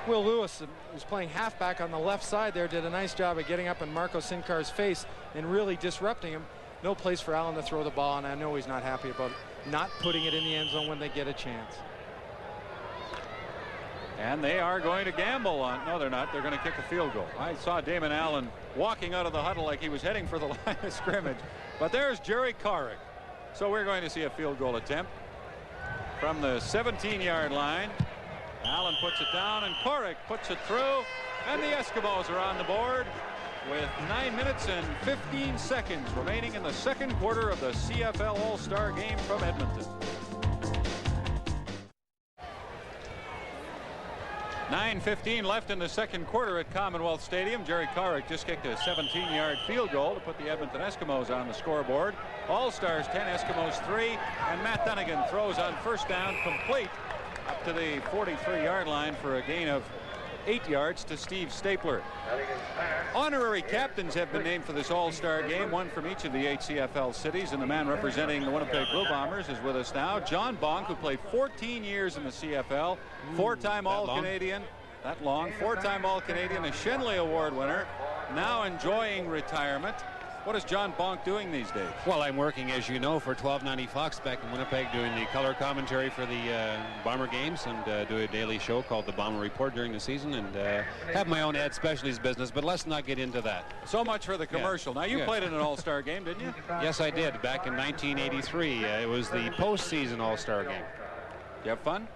Will Lewis, who's playing halfback on the left side there, did a nice job of getting up in Marco Sinkar's face and really disrupting him. No place for Allen to throw the ball, and I know he's not happy about not putting it in the end zone when they get a chance. And they are going to gamble on, no they're not, they're going to kick a field goal. I saw Damon Allen walking out of the huddle like he was heading for the line of scrimmage. But there's Jerry Korick. So we're going to see a field goal attempt from the 17-yard line. Allen puts it down, and Korick puts it through, and the Eskimos are on the board with 9 minutes and 15 seconds remaining in the second quarter of the CFL All-Star Game from Edmonton. 9:15 left in the second quarter at Commonwealth Stadium. Jerry Korick just kicked a 17-yard field goal to put the Edmonton Eskimos on the scoreboard. All-Stars 10, Eskimos 3, and Matt Dunnigan throws on first down complete up to the 43-yard line for a gain of 8 yards to Steve Stapler. Honorary captains have been named for this All-Star Game, one from each of the 8 CFL cities, and the man representing the Winnipeg Blue Bombers is with us now. John Bonk, who played 14 years in the CFL, four-time All-Canadian. That long, four-time All-Canadian, a Shenley Award winner, now enjoying retirement. What is John Bonk doing these days? Well, I'm working, as you know, for 1290 Fox back in Winnipeg, doing the color commentary for the Bomber games, and do a daily show called the Bomber Report during the season, and have my own ad specialties business, but let's not get into that. So much for the commercial. Yeah. Now, you played in an All-Star Game, didn't you? Yes, I did, back in 1983. It was the postseason All-Star Game. You have fun?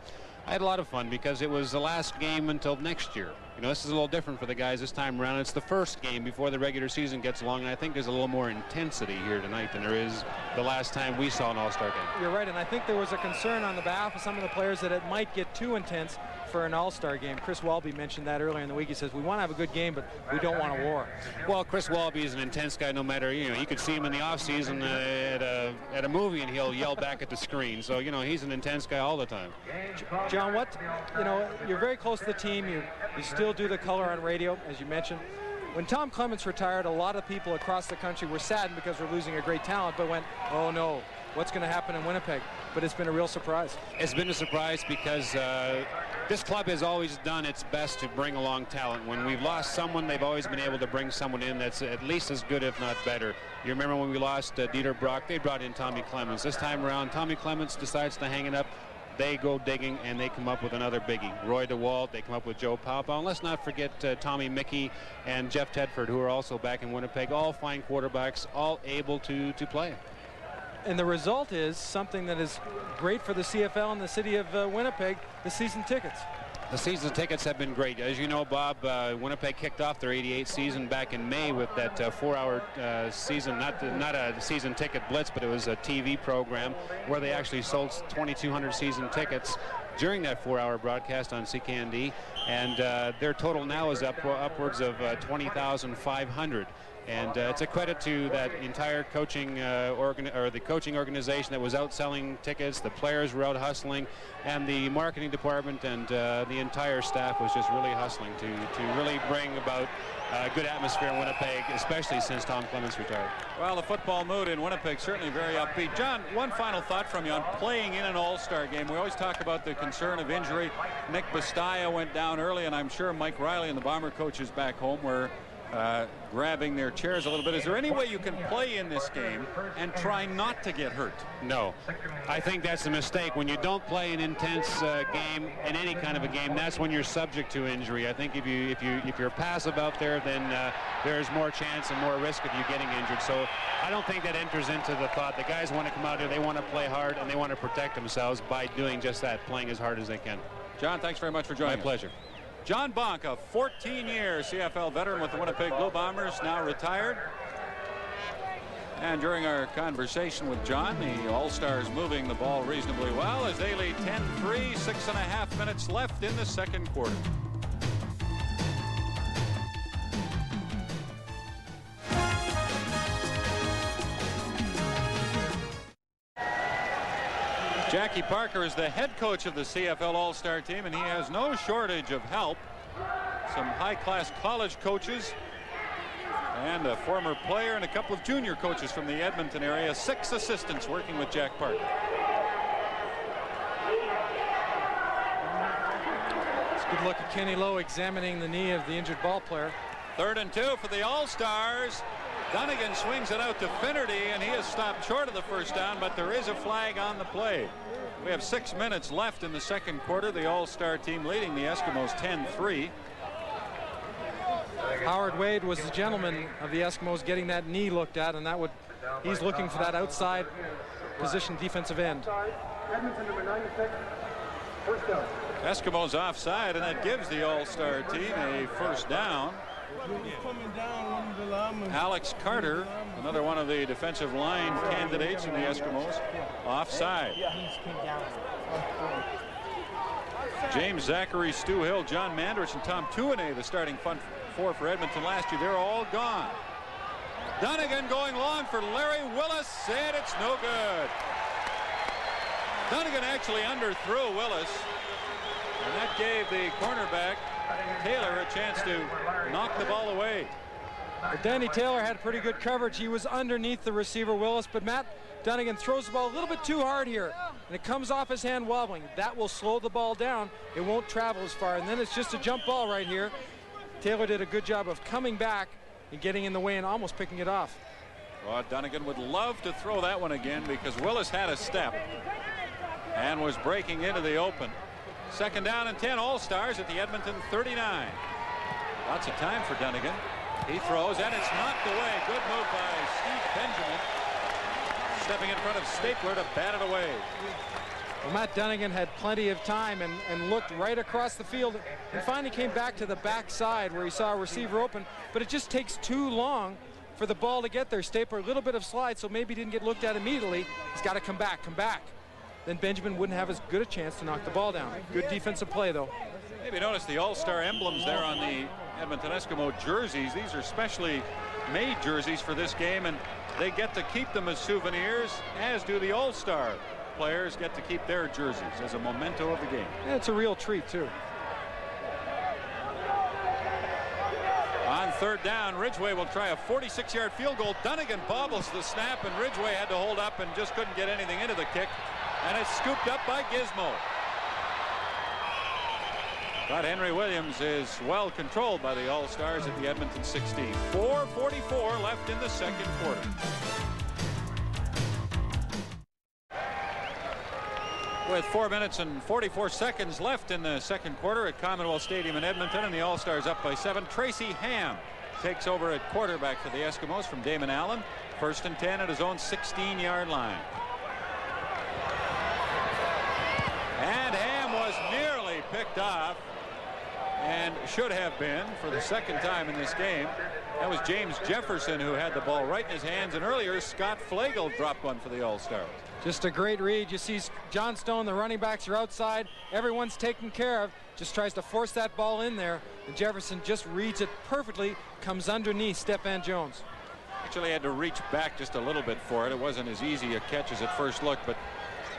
I had a lot of fun because it was the last game until next year. You know, this is a little different for the guys this time around. It's the first game before the regular season gets along, and I think there's a little more intensity here tonight than there is the last time we saw an All-Star game. You're right, and I think there was a concern on the behalf of some of the players that it might get too intense for an All-Star game. Chris Walby mentioned that earlier in the week. He says, we want to have a good game, but we don't want a war. Well, Chris Walby is an intense guy no matter, you know, you could see him in the off-season at a movie and he'll yell back at the screen. So, you know, he's an intense guy all the time. John, you're very close to the team. You still do the color on radio, as you mentioned. When Tom Clements retired, a lot of people across the country were saddened because we're losing a great talent, but went, oh no, what's going to happen in Winnipeg? But it's been a real surprise. It's been a surprise because this club has always done its best to bring along talent. When we've lost someone, they've always been able to bring someone in that's at least as good, if not better. You remember when we lost Dieter Brock, they brought in Tommy Clements. This time around, Tommy Clements decides to hang it up. They go digging, and they come up with another biggie. Roy DeWalt, they come up with Joe Paopao. And let's not forget Tommy Mickey and Jeff Tedford, who are also back in Winnipeg, all fine quarterbacks, all able to play. And the result is something that is great for the CFL and the city of Winnipeg, the season tickets. The season tickets have been great. As you know, Bob, Winnipeg kicked off their '88 season back in May with that 4-hour season, not a season ticket blitz, but it was a TV program where they actually sold 2,200 season tickets during that 4-hour broadcast on CKND, and their total now is upwards of 20,500. And it's a credit to that entire coaching the coaching organization that was out selling tickets. The players were out hustling, and the marketing department and the entire staff was just really hustling to really bring about a good atmosphere in Winnipeg, especially since Tom Clements retired. Well, the football mood in Winnipeg certainly very upbeat. John, one final thought from you on playing in an All-Star game. We always talk about the concern of injury. Nick Bastaya went down early, and I'm sure Mike Riley and the Bomber coaches back home were grabbing their chairs a little bit. Is there any way you can play in this game and try not to get hurt? No. I think that's a mistake. When you don't play an intense game, in any kind of a game, that's when you're subject to injury. I think if you're passive out there, then there's more chance and more risk of you getting injured. So I don't think that enters into the thought. The guys want to come out here, they want to play hard, and they want to protect themselves by doing just that, playing as hard as they can. John, thanks very much for joining us. My pleasure. John Bonk, a 14-year CFL veteran with the Winnipeg Blue Bombers, now retired. And during our conversation with John, the All-Stars moving the ball reasonably well as they lead 10-3, 6.5 minutes left in the second quarter. Jackie Parker is the head coach of the CFL All-Star team, and he has no shortage of help. Some high-class college coaches and a former player and a couple of junior coaches from the Edmonton area. 6 assistants working with Jack Parker. It's a good look at Kenny Lowe examining the knee of the injured ball player. 3rd and 2 for the All-Stars. Dunnigan swings it out to Finnerty, and he is stopped short of the first down, but there is a flag on the play. We have 6 minutes left in the second quarter. The All-Star team leading the Eskimos 10-3. Howard Wade was the gentleman of the Eskimos getting that knee looked at, and he's looking for that outside position defensive end. Eskimos offside, and that gives the All-Star team a first down. Alex Carter, another one of the defensive line candidates in the Eskimos, offside. James Zachary, Stu Hill, John Mandrich, and Tom Tuanay, the starting front four for Edmonton last year, they're all gone. Dunnigan going long for Larry Willis, and it's no good. Dunnigan actually underthrew Willis, and that gave the cornerback Taylor a chance to knock the ball away. But Danny Taylor had pretty good coverage. He was underneath the receiver Willis, but Matt Dunnigan throws the ball a little bit too hard here, and it comes off his hand wobbling. That will slow the ball down. It won't travel as far, and then it's just a jump ball right here. Taylor did a good job of coming back and getting in the way and almost picking it off. Well, Dunnigan would love to throw that one again because Willis had a step and was breaking into the open. Second down and 10, All-Stars at the Edmonton 39. Lots of time for Dunnigan. He throws, and it's knocked away. Good move by Steve Benjamin, stepping in front of Stapler to bat it away. Well, Matt Dunnigan had plenty of time and looked right across the field and finally came back to the backside where he saw a receiver open, but it just takes too long for the ball to get there. Stapler, a little bit of slide, so maybe he didn't get looked at immediately. He's got to come back. Then Benjamin wouldn't have as good a chance to knock the ball down. Good defensive play, though. Maybe notice the All-Star emblems there on the Edmonton Eskimo jerseys. These are specially made jerseys for this game, and they get to keep them as souvenirs, as do the All-Star players get to keep their jerseys as a memento of the game. Yeah, it's a real treat, too. On third down, Ridgway will try a 46-yard field goal. Dunnigan bobbles the snap, and Ridgway had to hold up and just couldn't get anything into the kick. And it's scooped up by Gizmo. But Henry Williams is well controlled by the All-Stars at the Edmonton 16. 4:44 left in the second quarter. With 4 minutes and 44 seconds left in the second quarter at Commonwealth Stadium in Edmonton, and the All-Stars up by 7. Tracy Ham takes over at quarterback for the Eskimos from Damon Allen. First and 10 at his own 16-yard line. And Ham was nearly picked off, and should have been for the second time in this game. That was James Jefferson who had the ball right in his hands, and earlier Scott Flagel dropped one for the All-Stars. Just a great read. You see John Stone, the running backs are outside. Everyone's taken care of. Just tries to force that ball in there, and Jefferson just reads it perfectly, comes underneath Stephon Jones. Actually had to reach back just a little bit for it. It wasn't as easy a catch as at first look, but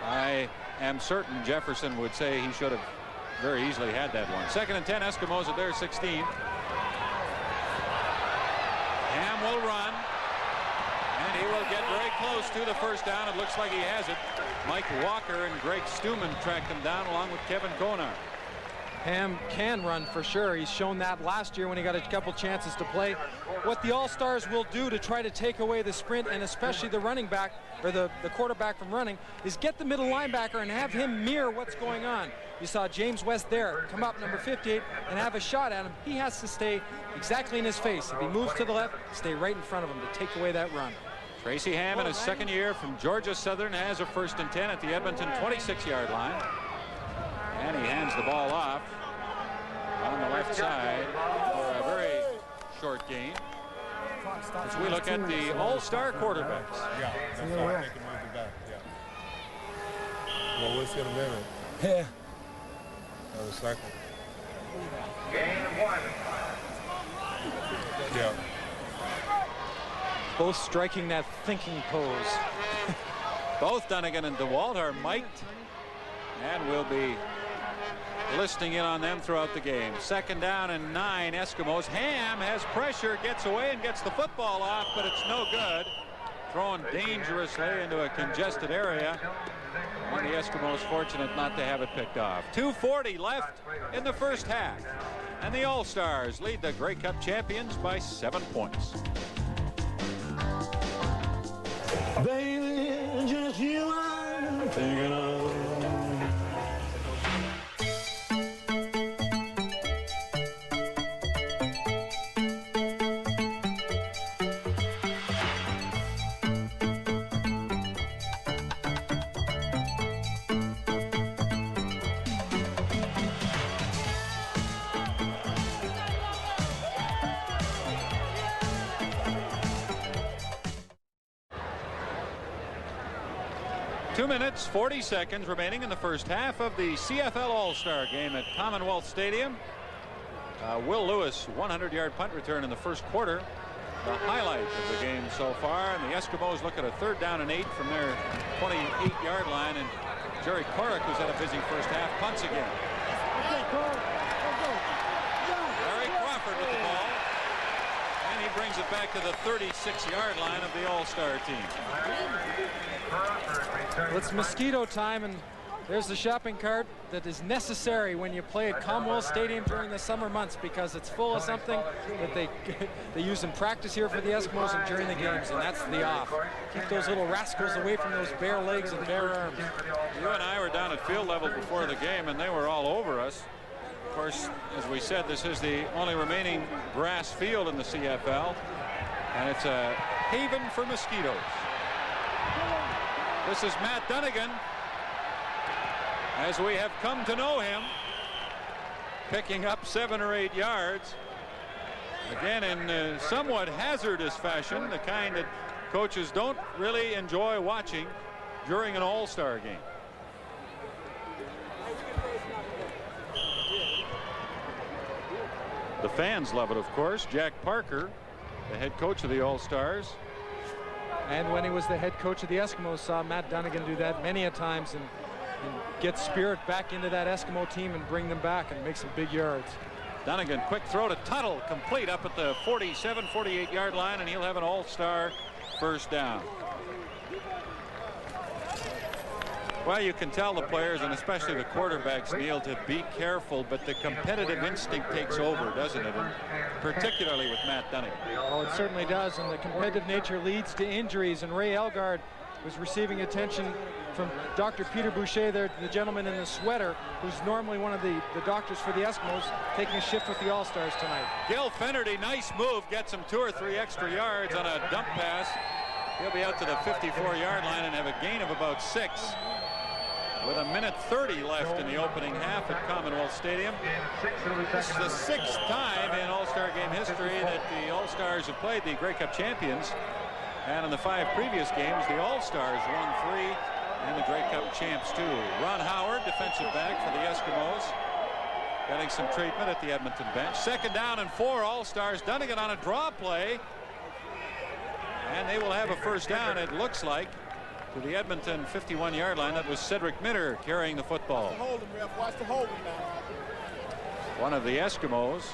I am certain Jefferson would say he should have very easily had that one. Second and 10, Eskimos at their 16. Ham will run, and he will get very close to the first down. It looks like he has it. Mike Walker and Greg Stuman tracked him down along with Kevin Konar. Ham can run for sure. He's shown that last year when he got a couple chances to play. What the All-Stars will do to try to take away the sprint, and especially the running back or the quarterback from running, is get the middle linebacker and have him mirror what's going on. You saw James West there come up, number 58, and have a shot at him. He has to stay exactly in his face. If he moves to the left, stay right in front of him to take away that run. Tracy Ham in his second year from Georgia Southern has a first and 10 at the Edmonton 26-yard line. And he hands the ball off on the left side for a very short gain. As we look at the All-Star quarterbacks. Yeah, that's why I think it moved it back. Yeah. Well, we'll see in a minute. Yeah. Another second. Game 1. Yeah. Both striking that thinking pose. Both Dunnigan and DeWalt are mic'd and will be listening in on them throughout the game. Second down and 9, Eskimos. Ham has pressure, gets away and gets the football off, but it's no good. Thrown dangerously into a congested area. And the Eskimos fortunate not to have it picked off. 2:40 left in the first half. And the All-Stars lead the Grey Cup champions by 7 points. Baby, just you I'm thinking of. 2 minutes, 40 seconds remaining in the first half of the CFL All-Star Game at Commonwealth Stadium. Will Lewis, 100-yard punt return in the first quarter. The highlight of the game so far. And the Eskimos look at a 3rd down and 8 from their 28-yard line. And Jerry Korrick, who's had a busy first half, punts again. Larry Crawford with the ball. And he brings it back to the 36-yard line of the All-Star team. Well, it's mosquito time, and there's the shopping cart that is necessary when you play at Commonwealth Stadium during the summer months, because it's full of something that they use in practice here for the Eskimos and during the games, and that's the off. Keep those little rascals away from those bare legs and bare arms. You and I were down at field level before the game, and they were all over us. Of course, as we said, this is the only remaining grass field in the CFL, and it's a haven for mosquitoes. This is Matt Dunnigan, as we have come to know him, picking up 7 or 8 yards. Again, in somewhat hazardous fashion, the kind that coaches don't really enjoy watching during an All-Star game. The fans love it, of course. Jack Parker, the head coach of the All-Stars. And when he was the head coach of the Eskimos, saw Matt Dunnigan do that many a times and get spirit back into that Eskimo team and bring them back and make some big yards. Dunnigan, quick throw to Tuttle, complete up at the 47, 48-yard line, and he'll have an All-Star first down. Well, you can tell the players, and especially the quarterbacks, Neil, to be careful, but the competitive instinct takes over, doesn't it? And particularly with Matt Dunnigan. Oh, it certainly does, and the competitive nature leads to injuries, and Ray Elgard was receiving attention from Dr. Peter Boucher there, the gentleman in the sweater, who's normally one of the doctors for the Eskimos, taking a shift with the All-Stars tonight. Gil Fennerty, nice move, gets him 2 or 3 extra yards on a dump pass. He'll be out to the 54-yard line and have a gain of about 6. With 1:30 left in the opening half at Commonwealth Stadium. This is the 6th time in All-Star Game history that the All-Stars have played the Grey Cup champions. And in the 5 previous games, the All-Stars won 3 and the Grey Cup champs too. Ron Howard, defensive back for the Eskimos, getting some treatment at the Edmonton bench. 2nd down and 4, All-Stars. Dunnigan on a draw play. And they will have a first down, it looks like, to the Edmonton 51-yard line. That was Cedric Minner carrying the football. One of the Eskimos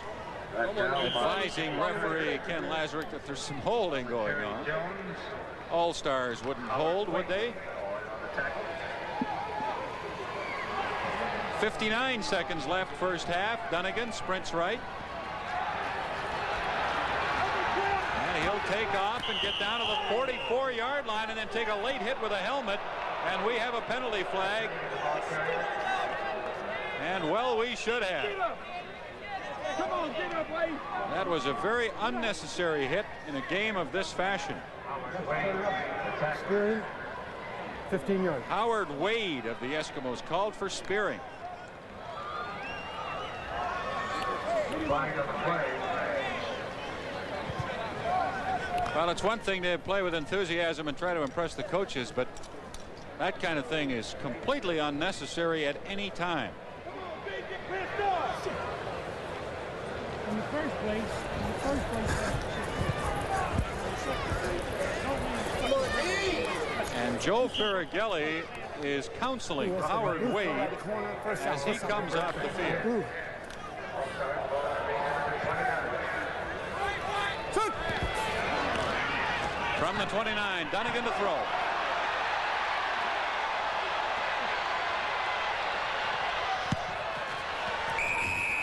advising referee Ken Lazarick that there's some holding going on. All-Stars wouldn't hold, would they? 59 seconds left first half. Dunnigan sprints right. And he'll take off and get down to the 44-yard line and then take a late hit with a helmet. And we have a penalty flag. And well, we should have. That was a very unnecessary hit in a game of this fashion. 15 yards. Howard Wade of the Eskimos called for spearing. Well, it's one thing to play with enthusiasm and try to impress the coaches, but that kind of thing is completely unnecessary at any time. In the first place, And Joe Ferrighelli is counseling Howard Wade as he comes off the field. From the 29, Dunnigan to throw.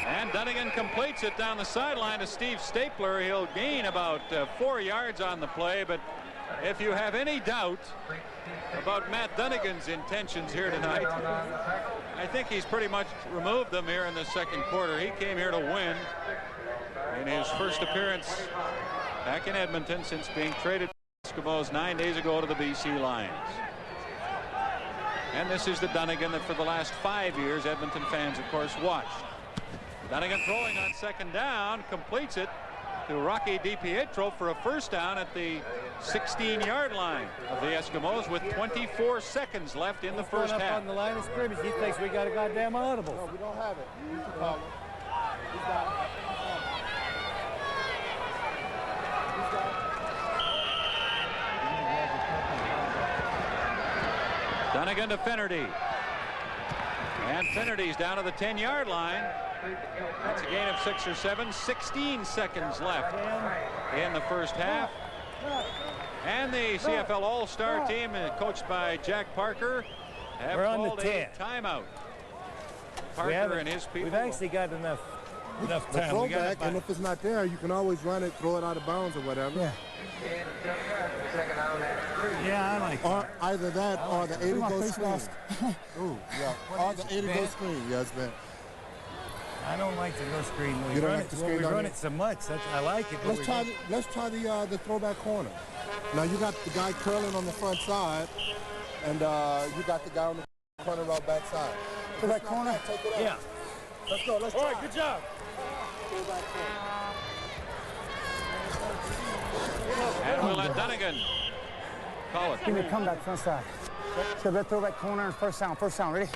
And Dunnigan completes it down the sideline to Steve Stapler. He'll gain about 4 yards on the play, but if you have any doubt about Matt Dunnigan's intentions here tonight, I think he's pretty much removed them here in the second quarter. He came here to win in his first appearance back in Edmonton since being traded to the Eskimos 9 days ago to the BC Lions. And this is the Dunnigan that for the last 5 years Edmonton fans, of course, watched. Dunnigan throwing on 2nd down, completes it to Rocky DiPietro for a first down at the 16-yard line of the Eskimos with 24 seconds left in the first half. On the line of scrimmage, he thinks we got a goddamn audible. No, we don't have it. You can call him. He's got it. Dunnigan to Finnerty. And Finnerty's down to the 10-yard line. That's a gain of 6 or 7. 16 seconds left in the first half. And the CFL All-Star team, coached by Jack Parker, have called a timeout. Parker and his people. We've actually got enough time. Throwback, and if it's not there, you can always run it, throw it out of bounds or whatever. Yeah. Yeah, I like or either that or the 80-go screen. Ooh, yeah. Or the 80-go screen, yes, man. I don't like the go screen. You don't like the screen? We run it so much. I like it. Let's try the throwback corner. Now you got the guy curling on the front side, and you got the guy on the corner route back side. Throwback corner? Take it out. Yeah. Let's go. Let's try. All right, good job. Throwback corner. And we'll let Dunnigan call it. Give me a comeback front side. So let's throw that corner and first down. First down, ready?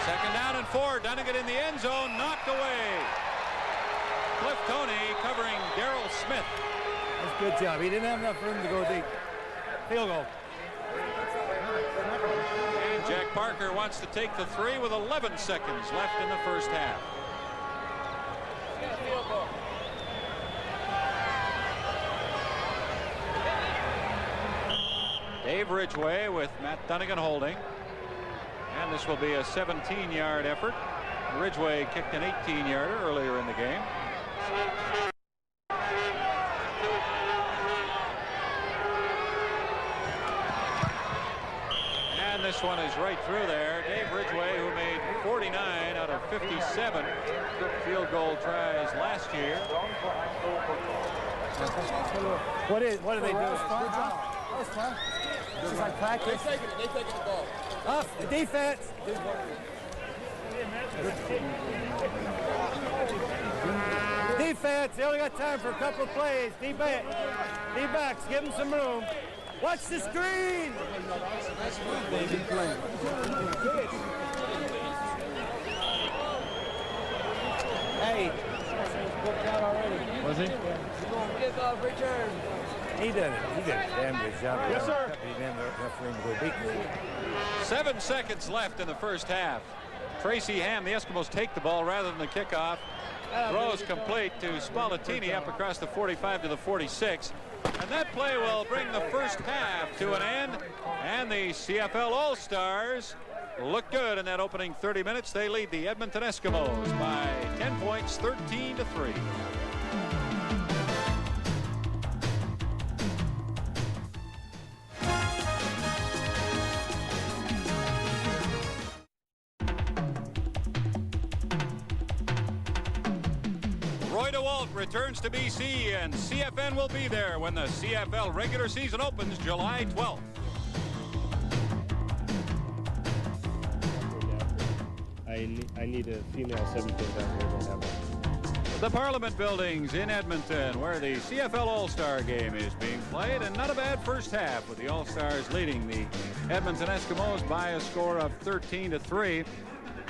Second down and 4. Dunnigan in the end zone, knocked away. Cliff Toney covering Darrell Smith. That's a good job. He didn't have enough room to go deep. Field goal. And Jack Parker wants to take the 3 with 11 seconds left in the first half. Dave Ridgway with Matt Dunnigan holding. And this will be a 17-yard effort. Ridgway kicked an 18-yarder earlier in the game. And this one is right through there. Dave Ridgway, who made 49 out of 57 field goal tries last year. What are they doing? That was fun. This is like practice. They taking the ball. Up, the defense. Defense, they only got time for a couple of plays. D-backs, give them some room. Watch the screen. That's good, baby. Playing. Hey. Was he? Kickoff return. He did it. He did a damn good job. Yes, sir. He didn't have enough room to go deep. 7 seconds left in the first half. Tracy Ham, the Eskimos take the ball rather than the kickoff. Throws complete to Spallettini up across the 45 to the 46. And that play will bring the first half to an end. And the CFL All-Stars look good in that opening 30 minutes. They lead the Edmonton Eskimos by 10 points, 13-3. Roy DeWalt returns to BC, and CFN will be there when the CFL regular season opens July 12th. I need a female 7-foot out here. Don't have one. The Parliament Buildings in Edmonton, where the CFL All-Star Game is being played, and not a bad first half with the All-Stars leading the Edmonton Eskimos by a score of 13-3.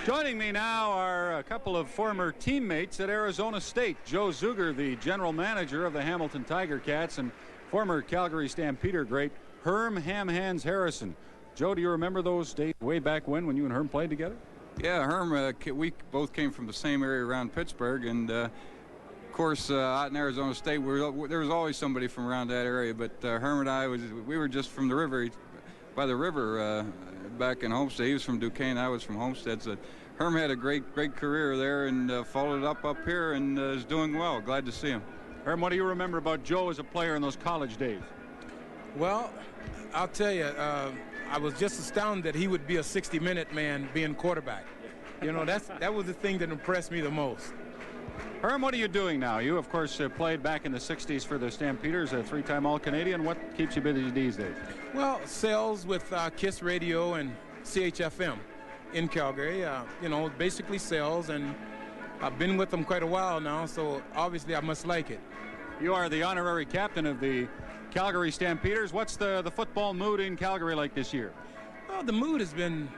Joining me now are a couple of former teammates at Arizona State. Joe Zuger, the general manager of the Hamilton Tiger Cats, and former Calgary Stampeder great Herm Ham Hands Harrison. Joe, do you remember those days way back when you and Herm played together? Yeah, Herm, we both came from the same area around Pittsburgh, and of course out in Arizona State there was always somebody from around that area, but Herm and I we were just from the river, by the river back in Homestead. He was from Duquesne, I was from Homestead. So Herm had a great career there and followed it up here and is doing well. Glad to see him. Herm, what do you remember about Joe as a player in those college days? Well, I'll tell you, I was just astounded that he would be a 60-minute man being quarterback. You know, that was the thing that impressed me the most. Herm, what are you doing now? You, of course, played back in the 60s for the Stampeders, a 3-time All-Canadian. What keeps you busy these days? Well, sales with KISS Radio and CHFM. in Calgary. You know, basically sales, and I've been with them quite a while now, so obviously I must like it. You are the honorary captain of the Calgary Stampeders. What's the football mood in Calgary like this year? Well, the mood has been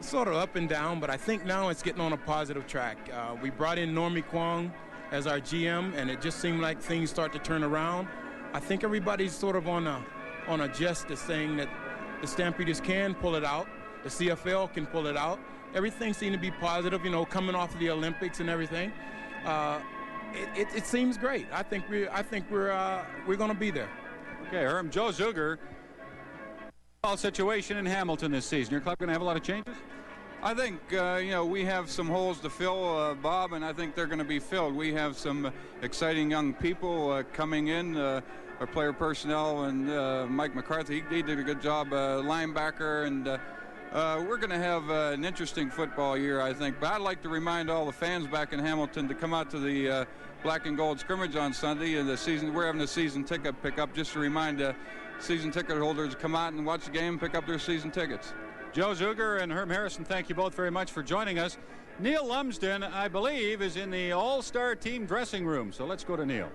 sort of up and down, but I think now it's getting on a positive track. We brought in Normie Kwong as our GM, and it just seemed like things start to turn around. I think everybody's sort of on a just saying that the Stampeders can pull it out, the CFL can pull it out. Everything seemed to be positive, you know, coming off of the Olympics and everything. It seems great. I think we're going to be there. Okay, Herm, Joe Zuger. Situation in Hamilton this season. Your club going to have a lot of changes? I think, you know, we have some holes to fill, Bob, and I think they're going to be filled. We have some exciting young people coming in, our player personnel, and Mike McCarthy, he did a good job, linebacker, and we're going to have an interesting football year, I think. But I'd like to remind all the fans back in Hamilton to come out to the black and gold scrimmage on Sunday, and we're having a season ticket pickup, just to remind season ticket holders to come out and watch the game, pick up their season tickets. Joe Zuger and Herm Harrison, thank you both very much for joining us. Neil Lumsden, I believe, is in the All-Star team dressing room, so let's go to Neil.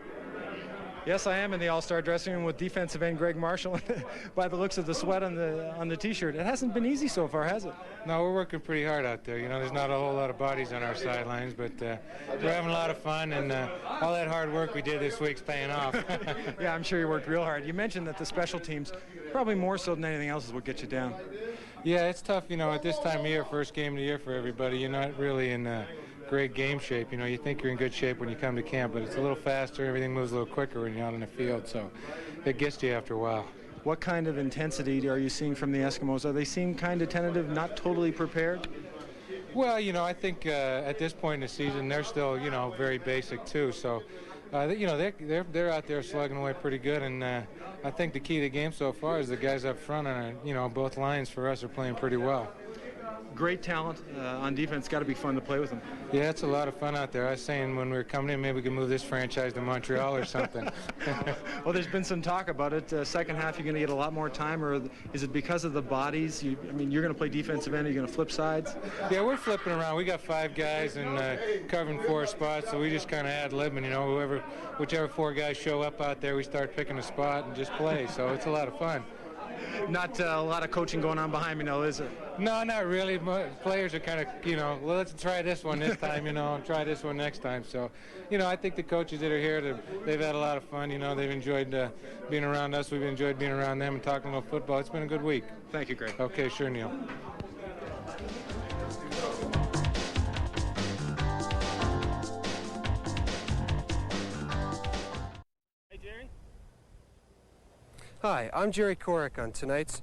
Yes, I am in the All-Star dressing room with defensive end Greg Marshall. By the looks of the sweat on the T-shirt, it hasn't been easy so far, has it? No, we're working pretty hard out there. You know, there's not a whole lot of bodies on our sidelines, but we're having a lot of fun, and all that hard work we did this week's paying off. Yeah, I'm sure you worked real hard. You mentioned that the special teams, probably more so than anything else, is what gets you down. Yeah, it's tough, you know, at this time of year, first game of the year for everybody. You're not really in great game shape. You know, you think you're in good shape when you come to camp, but it's a little faster, everything moves a little quicker when you're out in the field, so it gets to you after a while. What kind of intensity are you seeing from the Eskimos? Are they seem kind of tentative, not totally prepared? Well, you know, I think at this point in the season, they're still, you know, very basic too, so you know, they're out there slugging away pretty good, and I think the key to the game so far is the guys up front, and you know, both lines for us are playing pretty well. Great talent on defense. Got to be fun to play with them. Yeah, it's a lot of fun out there. I was saying when we were coming in, maybe we could move this franchise to Montreal or something. Well, there's been some talk about it. Second half, you're going to get a lot more time, or is it because of the bodies? I mean, you're going to play defensive end. Are you going to flip sides? Yeah, we're flipping around. We got 5 guys and covering 4 spots, so we just kind of ad-libbing. You know, whichever 4 guys show up out there, we start picking a spot and just play. So it's a lot of fun. Not a lot of coaching going on behind me now, is it? No, not really. Players are kind of, you know, well, let's try this one this time, you know, and try this one next time. So, you know, I think the coaches that are here, they've had a lot of fun. You know, they've enjoyed being around us. We've enjoyed being around them and talking about football. It's been a good week. Thank you, Greg. Okay, sure, Neil. Hi, I'm Jerry Korek on tonight's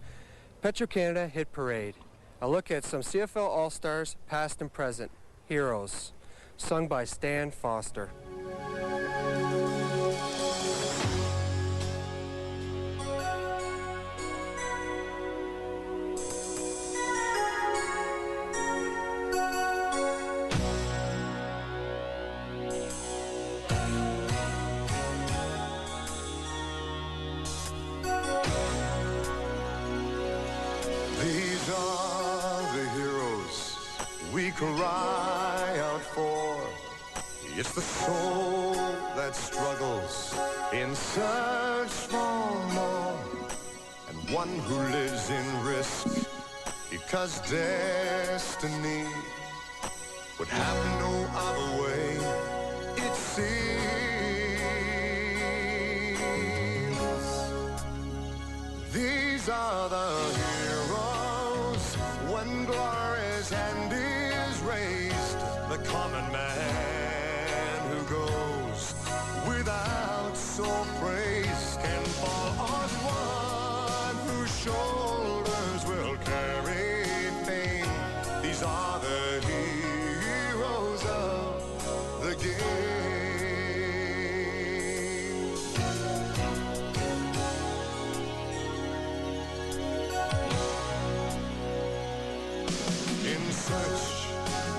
Petro-Canada Hit Parade. A look at some CFL All-Stars, past and present, Heroes, sung by Stan Foster. Cry out for. It's the soul that struggles in search for more, and one who lives in risk because destiny would have no other way, it seems. These are the heroes when glory's hand is raised, the common man who goes without sore praise can fall on one whose shoulders will carry fame. These are the heroes of the game. In search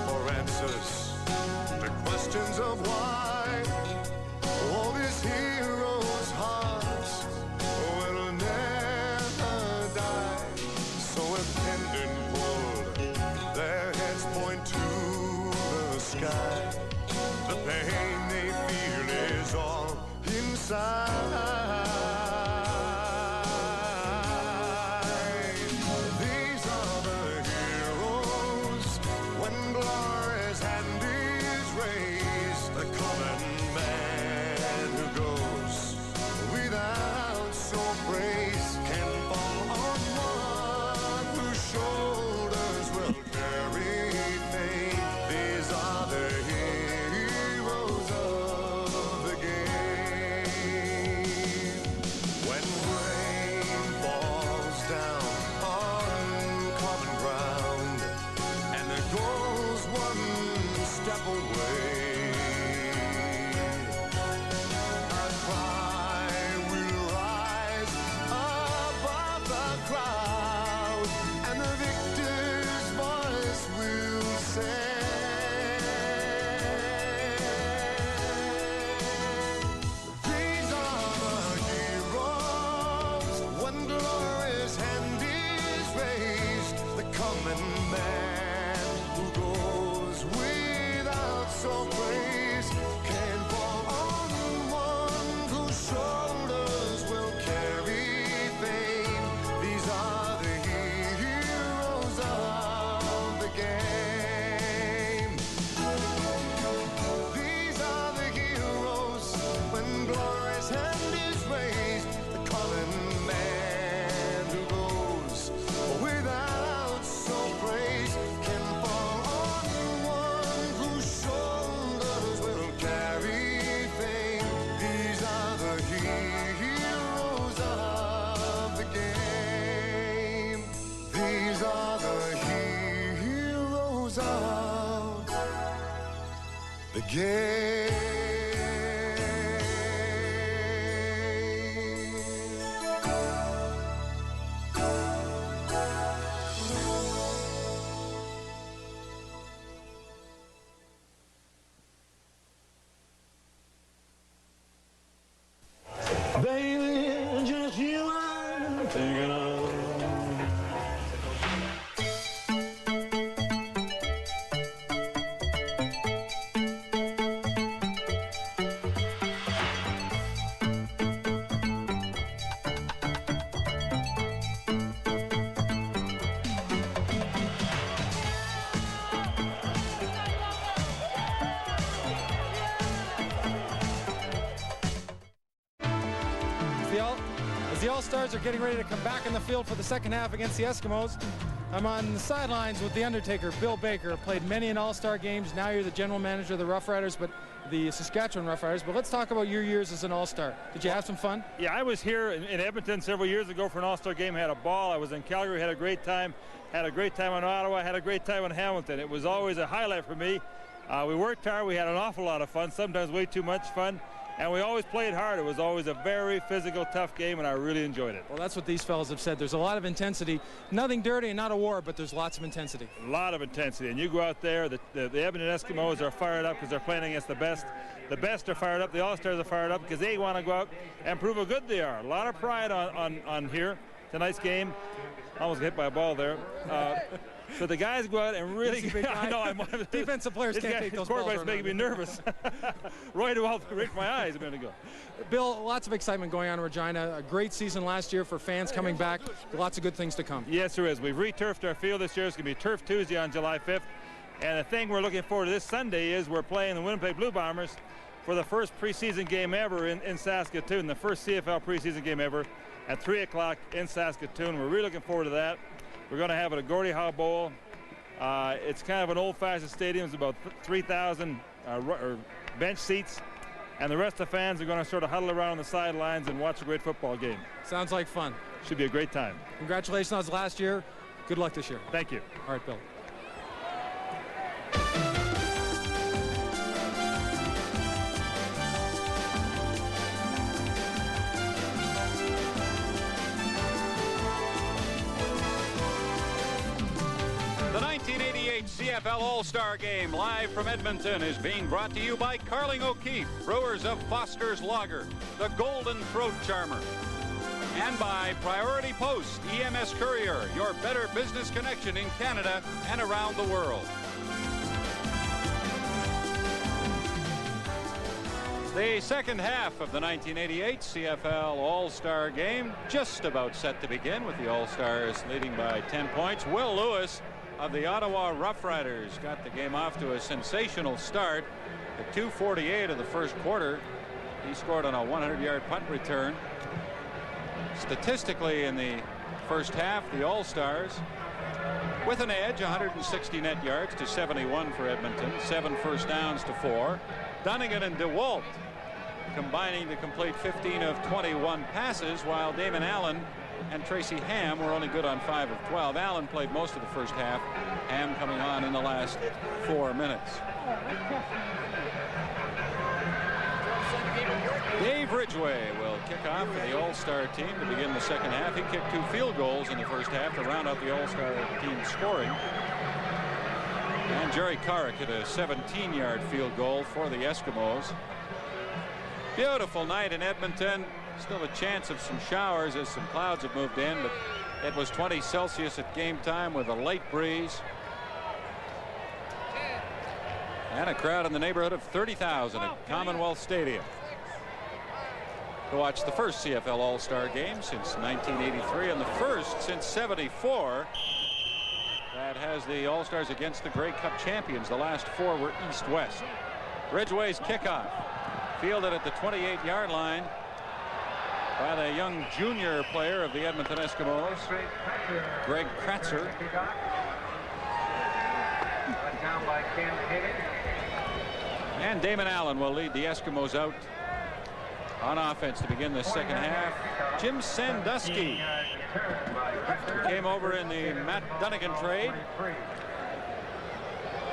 for answers to questions of why, all these heroes' hearts will never die. side. These are the heroes when glory's hand is raised. The common man who goes without so praise can fall on one whose shoulders will carry fame. These are the heroes of the game. When rain falls down on common ground and the goal's one step away, a cry will rise above the crowd and the victor's voice will say, these are the heroes when glory's hand is raised. The common man who goes without so praise can fall on one whose shoulders will carry fame. These are the heroes of the game. These are the heroes when glory's hand is raised. The common man who goes without so praise can fall on one whose shoulders will carry fame. These are the heroes of the game. These are the heroes of the game. Baby, just you I'm thinking of. As the All-Stars are getting ready to come back in the field for the second half against the Eskimos, I'm on the sidelines with the Undertaker, Bill Baker. Played many in All-Star games. Now you're the general manager of the Rough Riders, but the Saskatchewan Rough Riders. But let's talk about your years as an All-Star. Did you have some fun? Yeah, I was here in Edmonton several years ago for an All-Star game. Had a ball. I was in Calgary, had a great time. Had a great time in Ottawa. Had a great time in Hamilton. It was always a highlight for me. We worked hard. We had an awful lot of fun, sometimes way too much fun. And we always played hard. It was always a very physical, tough game, and I really enjoyed it. Well, that's what these fellas have said. There's a lot of intensity. Nothing dirty and not a war, but there's lots of intensity. A lot of intensity. And you go out there, the Edmonton Eskimos are fired up because they're playing against the best. The best are fired up. The All-Stars are fired up because they want to go out and prove how good they are. A lot of pride on here. Tonight's game. Almost hit by a ball there. So the guys go out and really, I know I'm defensive players can't take those balls. Quarterback's making me nervous. Right my eyes a minute ago. Bill, lots of excitement going on in Regina. A great season last year for fans coming back. Lots of good things to come. Yes, there is. We've re-turfed our field this year. It's going to be Turf Tuesday on July 5th. And the thing we're looking forward to this Sunday is we're playing the Winnipeg Blue Bombers for the first preseason game ever in Saskatoon, the first CFL preseason game ever at 3 o'clock in Saskatoon. We're really looking forward to that. We're going to have it at Gordie Howe Bowl. It's kind of an old-fashioned stadium. It's about 3,000 bench seats. And the rest of the fans are going to sort of huddle around on the sidelines and watch a great football game. Sounds like fun. Should be a great time. Congratulations on last year. Good luck this year. Thank you. All right, Bill. The 1988 CFL All-Star Game, live from Edmonton, is being brought to you by Carling O'Keefe, brewers of Foster's Lager, the Golden Throat Charmer, and by Priority Post, EMS Courier, your better business connection in Canada and around the world. The second half of the 1988 CFL All-Star Game just about set to begin, with the All-Stars leading by 10 points. Will Lewis of the Ottawa Rough Riders got the game off to a sensational start. At 2:48 of the first quarter, he scored on a 100-yard punt return. Statistically, in the first half, the All-Stars with an edge, 160 net yards to 71 for Edmonton, 7 first downs to 4. Dunnigan and DeWalt combining to complete 15 of 21 passes, while Damon Allen and Tracy Ham were only good on 5 of 12. Allen played most of the first half, Ham coming on in the last 4 minutes. Dave Ridgway will kick off for the All-Star team to begin the second half. He kicked 2 field goals in the first half to round out the All-Star team scoring. And Jerry Carrick hit a 17-yard field goal for the Eskimos. Beautiful night in Edmonton. Still a chance of some showers as some clouds have moved in, but it was 20 Celsius at game time with a light breeze. And a crowd in the neighborhood of 30,000 at Commonwealth Stadium to watch the first CFL All-Star Game since 1983 and the first since '74 that has the All-Stars against the Grey Cup champions. The last 4 were East-West. Ridgway's kickoff fielded at the 28-yard line by the young junior player of the Edmonton Eskimos, Greg Kratzer. And Damon Allen will lead the Eskimos out on offense to begin the second half. Jim Sandusky, who came over in the Matt Dunnigan trade,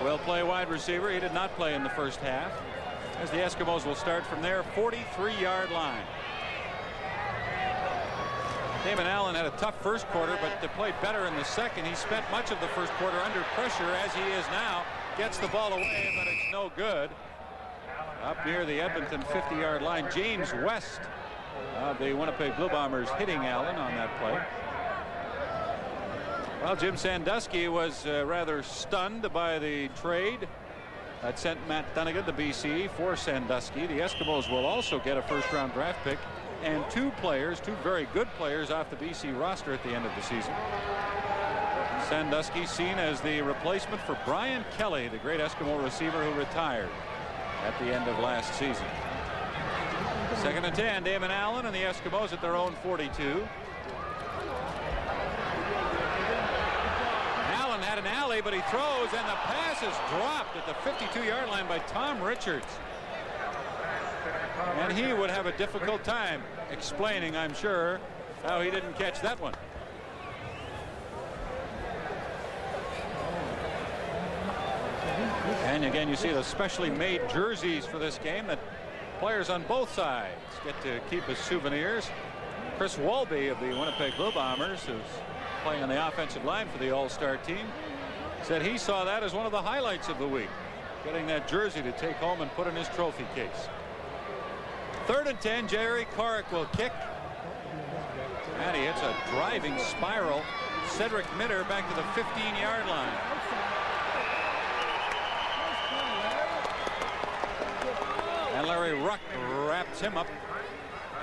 will play wide receiver. He did not play in the first half, as the Eskimos will start from their 43-yard line. Damon Allen had a tough first quarter, but they played better in the second. He spent much of the first quarter under pressure, as he is now. Gets the ball away, but it's no good. Up near the Edmonton 50-yard line, James West of the Winnipeg Blue Bombers hitting Allen on that play. Well, Jim Sandusky was rather stunned by the trade that sent Matt Dunnigan to BC for Sandusky. The Eskimos will also get a first-round draft pick and 2 players, 2 very good players off the BC roster at the end of the season. Sandusky seen as the replacement for Brian Kelly, the great Eskimo receiver who retired at the end of last season. 2nd and 10, Damon Allen and the Eskimos at their own 42. Allen had an alley, but he throws, and the pass is dropped at the 52-yard line by Tom Richards. And he would have a difficult time explaining, I'm sure, how he didn't catch that one. And again, you see the specially made jerseys for this game that players on both sides get to keep as souvenirs. Chris Walby of the Winnipeg Blue Bombers, who's playing on the offensive line for the All-Star team, said he saw that as one of the highlights of the week, getting that jersey to take home and put in his trophy case. 3rd and 10, Jerry Carrick will kick. And he hits a driving spiral. Cedric Mitter back to the 15-yard line. And Larry Ruck wraps him up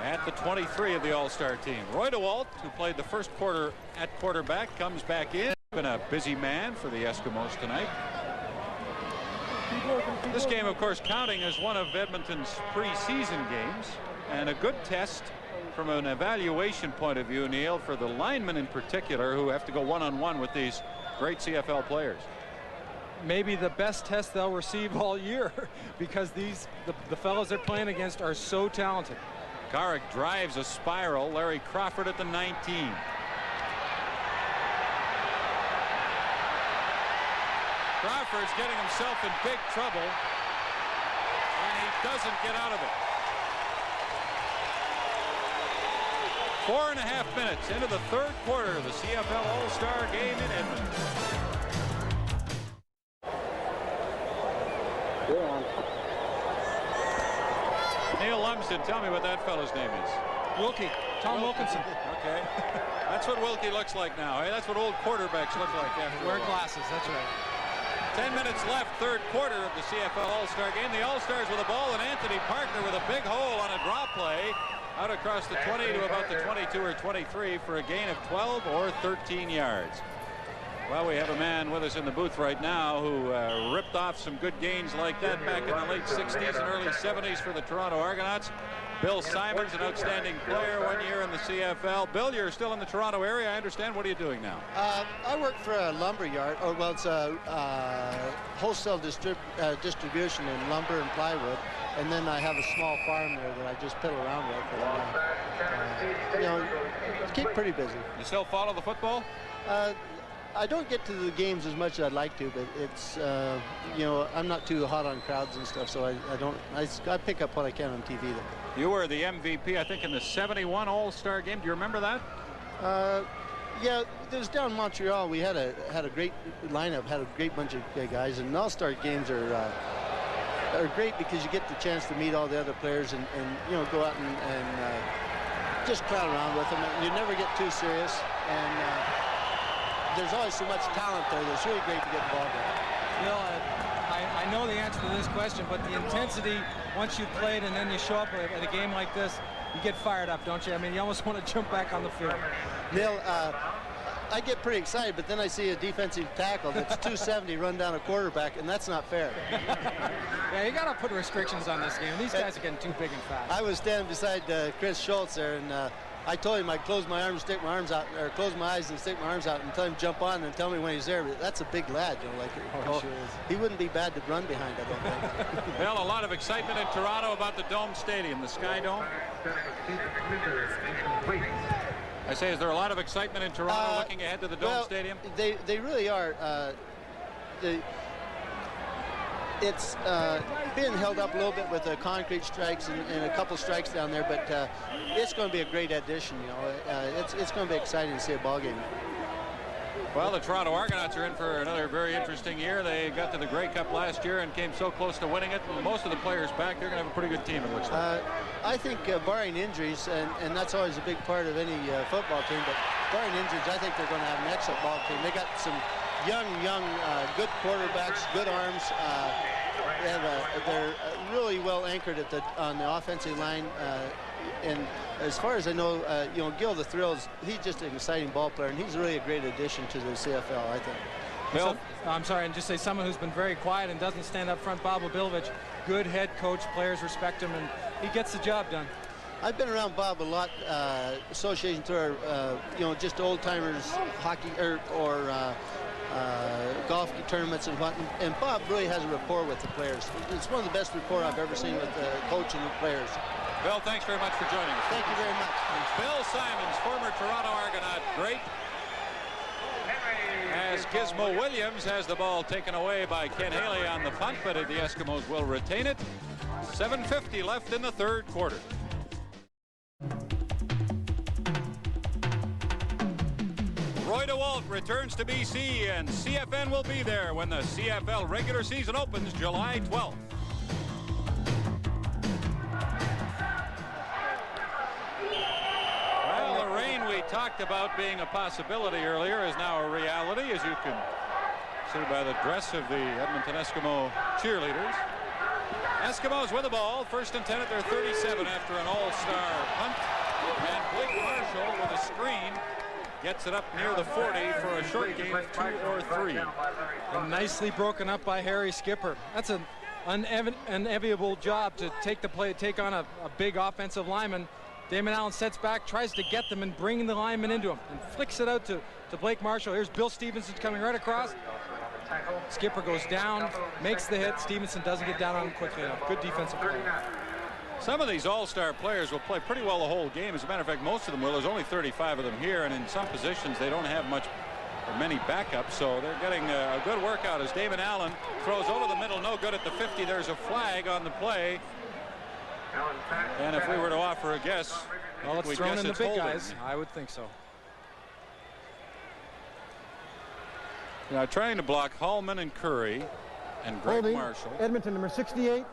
at the 23 of the All-Star team. Roy DeWalt, who played the first quarter at quarterback, comes back in. Been a busy man for the Eskimos tonight. This game, of course, counting as one of Edmonton's preseason games, and a good test from an evaluation point of view, Neil, for the linemen in particular, who have to go one-on-one with these great CFL players. Maybe the best test they'll receive all year, because the fellows they're playing against are so talented. Carrick drives a spiral. Larry Crawford at the 19. Crawford's getting himself in big trouble, and he doesn't get out of it. 4.5 minutes into the 3rd quarter of the CFL All-Star Game in Edmonton. Neil Lumsden, tell me what that fellow's name is. Wilkie. Tom Wilkinson. Okay. That's what Wilkie looks like now. Hey, that's what old quarterbacks look like after wear glasses. That's right. 10 minutes left, third quarter of the CFL All-Star Game. The All-Stars with a ball, and Anthony Parker with a big hole on a draw play out across the 20 to about the 22 or 23 for a gain of 12 or 13 yards. Well, we have a man with us in the booth right now who ripped off some good gains like that back in the late 60s and early 70s for the Toronto Argonauts. Bill Simons, an outstanding player 1 year in the CFL. Bill, you're still in the Toronto area, I understand. What are you doing now? I work for a lumber yard, or well, it's a wholesale distribution in lumber and plywood, and then I have a small farm there that I just piddle around with. And, you know, keep pretty busy. You still follow the football? I don't get to the games as much as I'd like to, but it's, you know, I'm not too hot on crowds and stuff, so I pick up what I can on TV, though. You were the MVP, I think, in the 71 All-Star Game. Do you remember that? Yeah, it was down in Montreal. We had a great lineup, had a great bunch of guys, and All-Star Games are great because you get the chance to meet all the other players and you know, go out and just clown around with them. You never get too serious, and there's always so much talent there. It's really great to get involved in. Bill, I know the answer to this question, but the intensity, once you've played and then you show up at a game like this, you get fired up, don't you? I mean, you almost want to jump back on the field. Neil, I get pretty excited, but then I see a defensive tackle that's 270 run down a quarterback, and that's not fair. Yeah, you got to put restrictions on this game. These guys are getting too big and fast. I was standing beside Chris Schultz there, and I told him I'd close my arms, stick my arms out, or close my eyes and stick my arms out and tell him jump on and tell me when he's there. But that's a big lad, you know, like he sure is. He wouldn't be bad to run behind, I don't think. Well, a lot of excitement in Toronto about the Dome Stadium, the Sky Dome. I say, is there a lot of excitement in Toronto looking ahead to the Dome Stadium? They really are. It's being held up a little bit with the concrete strikes and a couple strikes down there, but it's going to be a great addition. You know, it's going to be exciting to see a ball game. Well, the Toronto Argonauts are in for another very interesting year. They got to the Grey Cup last year and came so close to winning it. Most of the players back, they're going to have a pretty good team, it looks like. I think barring injuries, and that's always a big part of any football team, but barring injuries, I think they're going to have an excellent ball team. They got some young, good quarterbacks, good arms. They're really well anchored on the offensive line. And as far as I know, you know, Gil the Thrills, he's just an exciting ball player, and he's really a great addition to the CFL, I think. Bill, I'm sorry, and just say someone who's been very quiet and doesn't stand up front, Bob Obilovich, good head coach, players respect him, and he gets the job done. I've been around Bob a lot, association through our, you know, just old-timers hockey or golf tournaments and what, and Bob really has a rapport with the players. It's one of the best rapport I've ever seen with the coach and the players. Bill, thanks very much for joining us. Thank you very much. Bill Simons, former Toronto Argonaut great. As Gizmo Williams has the ball taken away by Ken Haley on the punt, but the Eskimos will retain it. 7:50 left in the third quarter. Roy DeWalt returns to BC, and CFN will be there when the CFL regular season opens July 12th. Well, the rain we talked about being a possibility earlier is now a reality, as you can see by the dress of the Edmonton Eskimo cheerleaders. Eskimos with the ball, 1st and 10 at their 37 after an all-star punt. And Blake Marshall with a screen gets it up near the 40 for a short gain of 2 or 3. And nicely broken up by Harry Skipper. That's an unenviable job to take the play, take on a big offensive lineman. Damon Allen sets back, tries to get them and bring the lineman into him, and flicks it out to Blake Marshall. Here's Bill Stevenson coming right across. Skipper goes down, makes the hit. Stevenson doesn't get down on him quickly enough. Good defensive play. Some of these all-star players will play pretty well the whole game. As a matter of fact, most of them will. There's only 35 of them here, and in some positions they don't have many backups, so they're getting a good workout as Damon Allen throws over the middle, no good at the 50. There's a flag on the play, and if we were to offer a guess, well, it's thrown in the big guys. I would think so. Now trying to block Hallman and Curry and Greg Holding. Marshall. Edmonton number 68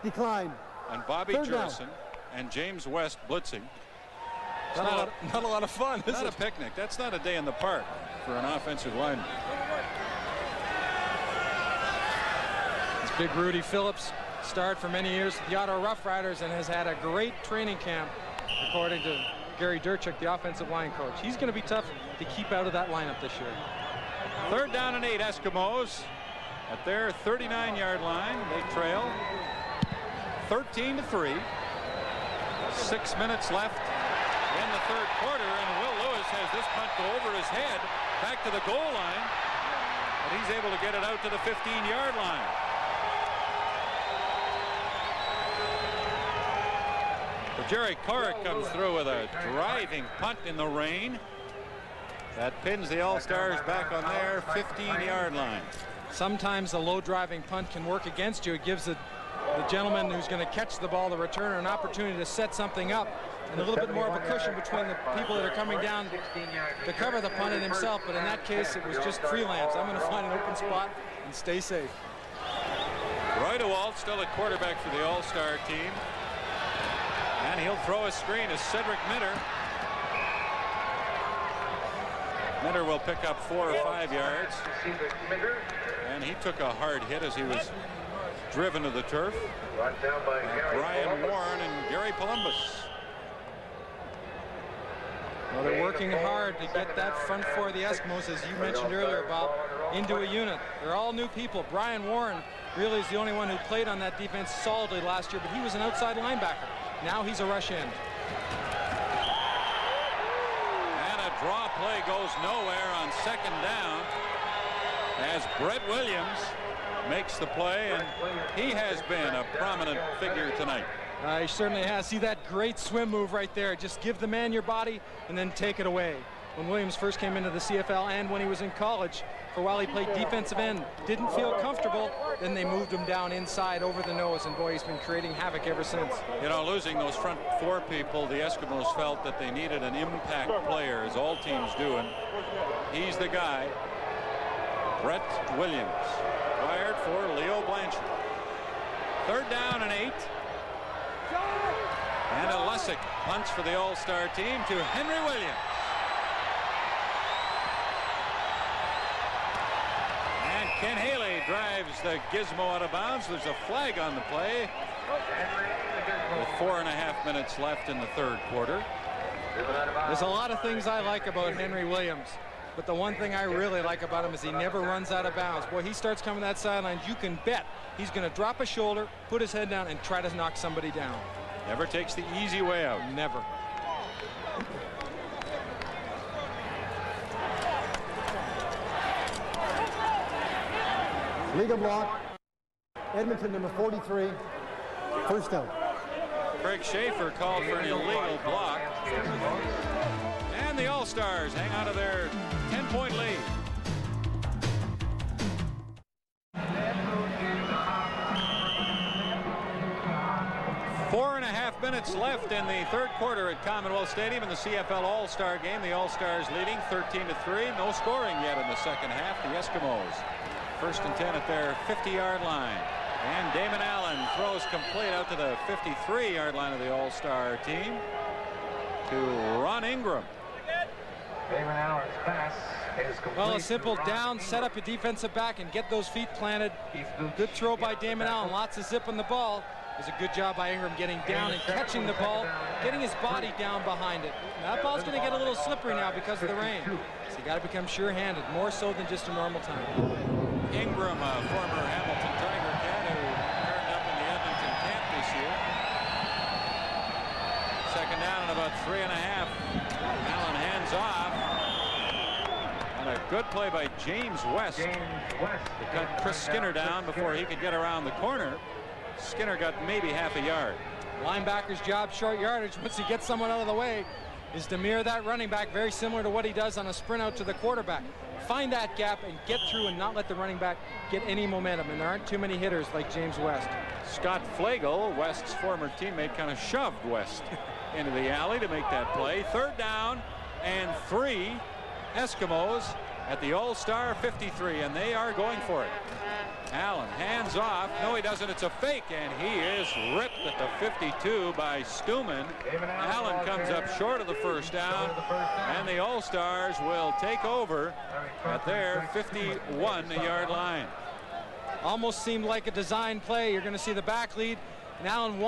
declined. And Bobby Jurison and James West blitzing. Not a lot of fun, is it? Not a picnic. That's not a day in the park for an offensive lineman. Big Rudy Phillips starred for many years with the Ottawa Rough Riders and has had a great training camp, according to Gary Durchuk, the offensive line coach. He's going to be tough to keep out of that lineup this year. 3rd down and 8, Eskimos at their 39-yard line. They trail 13-3. 6 minutes left in the 3rd quarter, and Will Lewis has this punt go over his head back to the goal line, and he's able to get it out to the 15-yard line. But Jerry Corrick comes through with a driving punt in the rain that pins the All-Stars back on their 15-yard line. Sometimes a low driving punt can work against you. It gives the gentleman who's going to catch the ball, the returner, an opportunity to set something up and a little bit more of a cushion between the people that are coming down to cover the punt and himself. But in that case, it was just freelance. I'm going to find an open spot and stay safe. Roy DeWalt still at quarterback for the All-Star team. And he'll throw a screen to Cedric Minter. Minter will pick up 4 or 5 yards. And he took a hard hit as he was driven to the turf. Brian Warren and Gary Columbus. Well, they're working hard to get that front four of the Eskimos, as you mentioned earlier, Bob, into a unit. They're all new people. Brian Warren really is the only one who played on that defense solidly last year, but he was an outside linebacker. Now he's a rush end. And a draw play goes nowhere on 2nd down as Brett Williams makes the play, and he has been a prominent figure tonight. He certainly has. See that great swim move right there. Just give the man your body and then take it away. When Williams first came into the CFL and when he was in college, for a while he played defensive end, didn't feel comfortable, then they moved him down inside over the nose, and boy, he's been creating havoc ever since. You know, losing those front 4 people, the Eskimos felt that they needed an impact player, as all teams do, and he's the guy. Brett Williams, wired for Leo Blanchard. 3rd down and 8. And a Lessick punts for the All-Star team to Henry Williams. And Ken Haley drives the gizmo out of bounds. There's a flag on the play with 4.5 minutes left in the 3rd quarter. There's a lot of things I like about Henry Williams, but the one thing I really like about him is he never runs out of bounds. Boy, he starts coming that sideline, you can bet he's going to drop a shoulder, put his head down, and try to knock somebody down. Never takes the easy way out. Never. Legal block. Edmonton, number 43. 1st down. Craig Schaefer called for an illegal block. And the All-Stars hang on to their 10-point lead. Four and a half minutes left in the 3rd quarter at Commonwealth Stadium in the CFL All-Star Game. The All-Stars leading 13-3. No scoring yet in the 2nd half. The Eskimos 1st and 10 at their 50-yard line. And Damon Allen throws complete out to the 53-yard line of the All-Star team to Ron Ingram. Damon Allen's pass is complete. Well, a simple down, set up your defensive back and get those feet planted. Good throw by Damon Allen. Lots of zip on the ball. It was a good job by Ingram getting down and catching the ball, getting his body down behind it. Now, that ball's going to get a little slippery now because of the rain. So you got to become sure-handed, more so than just a normal time. Ingram, a former Hamilton Tiger cat who turned up in the Edmonton camp this year. 2nd down and about 3.5. Allen hands off. And a good play by James West to cut Chris Skinner down before he could get around the corner. Skinner got maybe half a yard. Linebacker's job, short yardage, once he gets someone out of the way, is to mirror that running back, very similar to what he does on a sprint out to the quarterback. Find that gap and get through and not let the running back get any momentum, and there aren't too many hitters like James West. Scott Flagel, West's former teammate, kind of shoved West into the alley to make that play. 3rd down and 3. Eskimos at the All-Star 53, and they are going for it. Allen hands off. No, he doesn't. It's a fake, and he is ripped at the 52 by Stuman. Allen comes up short of the 1st down, and the All-Stars will take over at their 51-yard line. Almost seemed like a design play. You're going to see the back lead. And Allen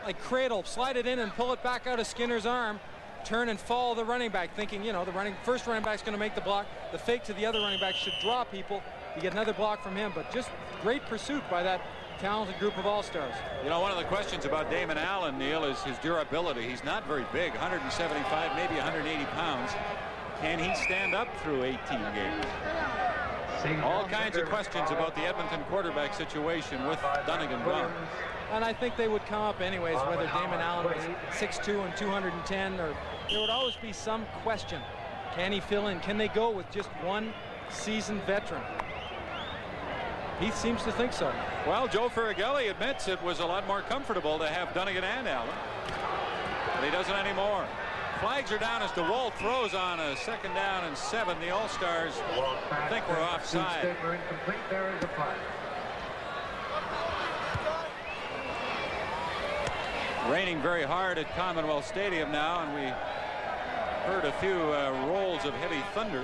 like cradle, slide it in and pull it back out of Skinner's arm. Turn and follow the running back, thinking, you know, the first running back's going to make the block. The fake to the other running back should draw people. You get another block from him, but just great pursuit by that talented group of All-Stars. You know, one of the questions about Damon Allen, Neil, is his durability. He's not very big, 175, maybe 180 pounds. Can he stand up through 18 games? All kinds of questions about the Edmonton quarterback situation with Dunnigan gone. And I think they would come up anyways, whether Damon Allen was 6'2" and 210, or there would always be some question. Can he fill in? Can they go with just one seasoned veteran? He seems to think so. Well, Joe Ferragelli admits it was a lot more comfortable to have Dunnigan and Allen, but he doesn't anymore. Flags are down as DeWalt throws on a 2nd down and 7. The All-Stars think we're offside. Raining very hard at Commonwealth Stadium now, and we heard a few rolls of heavy thunder.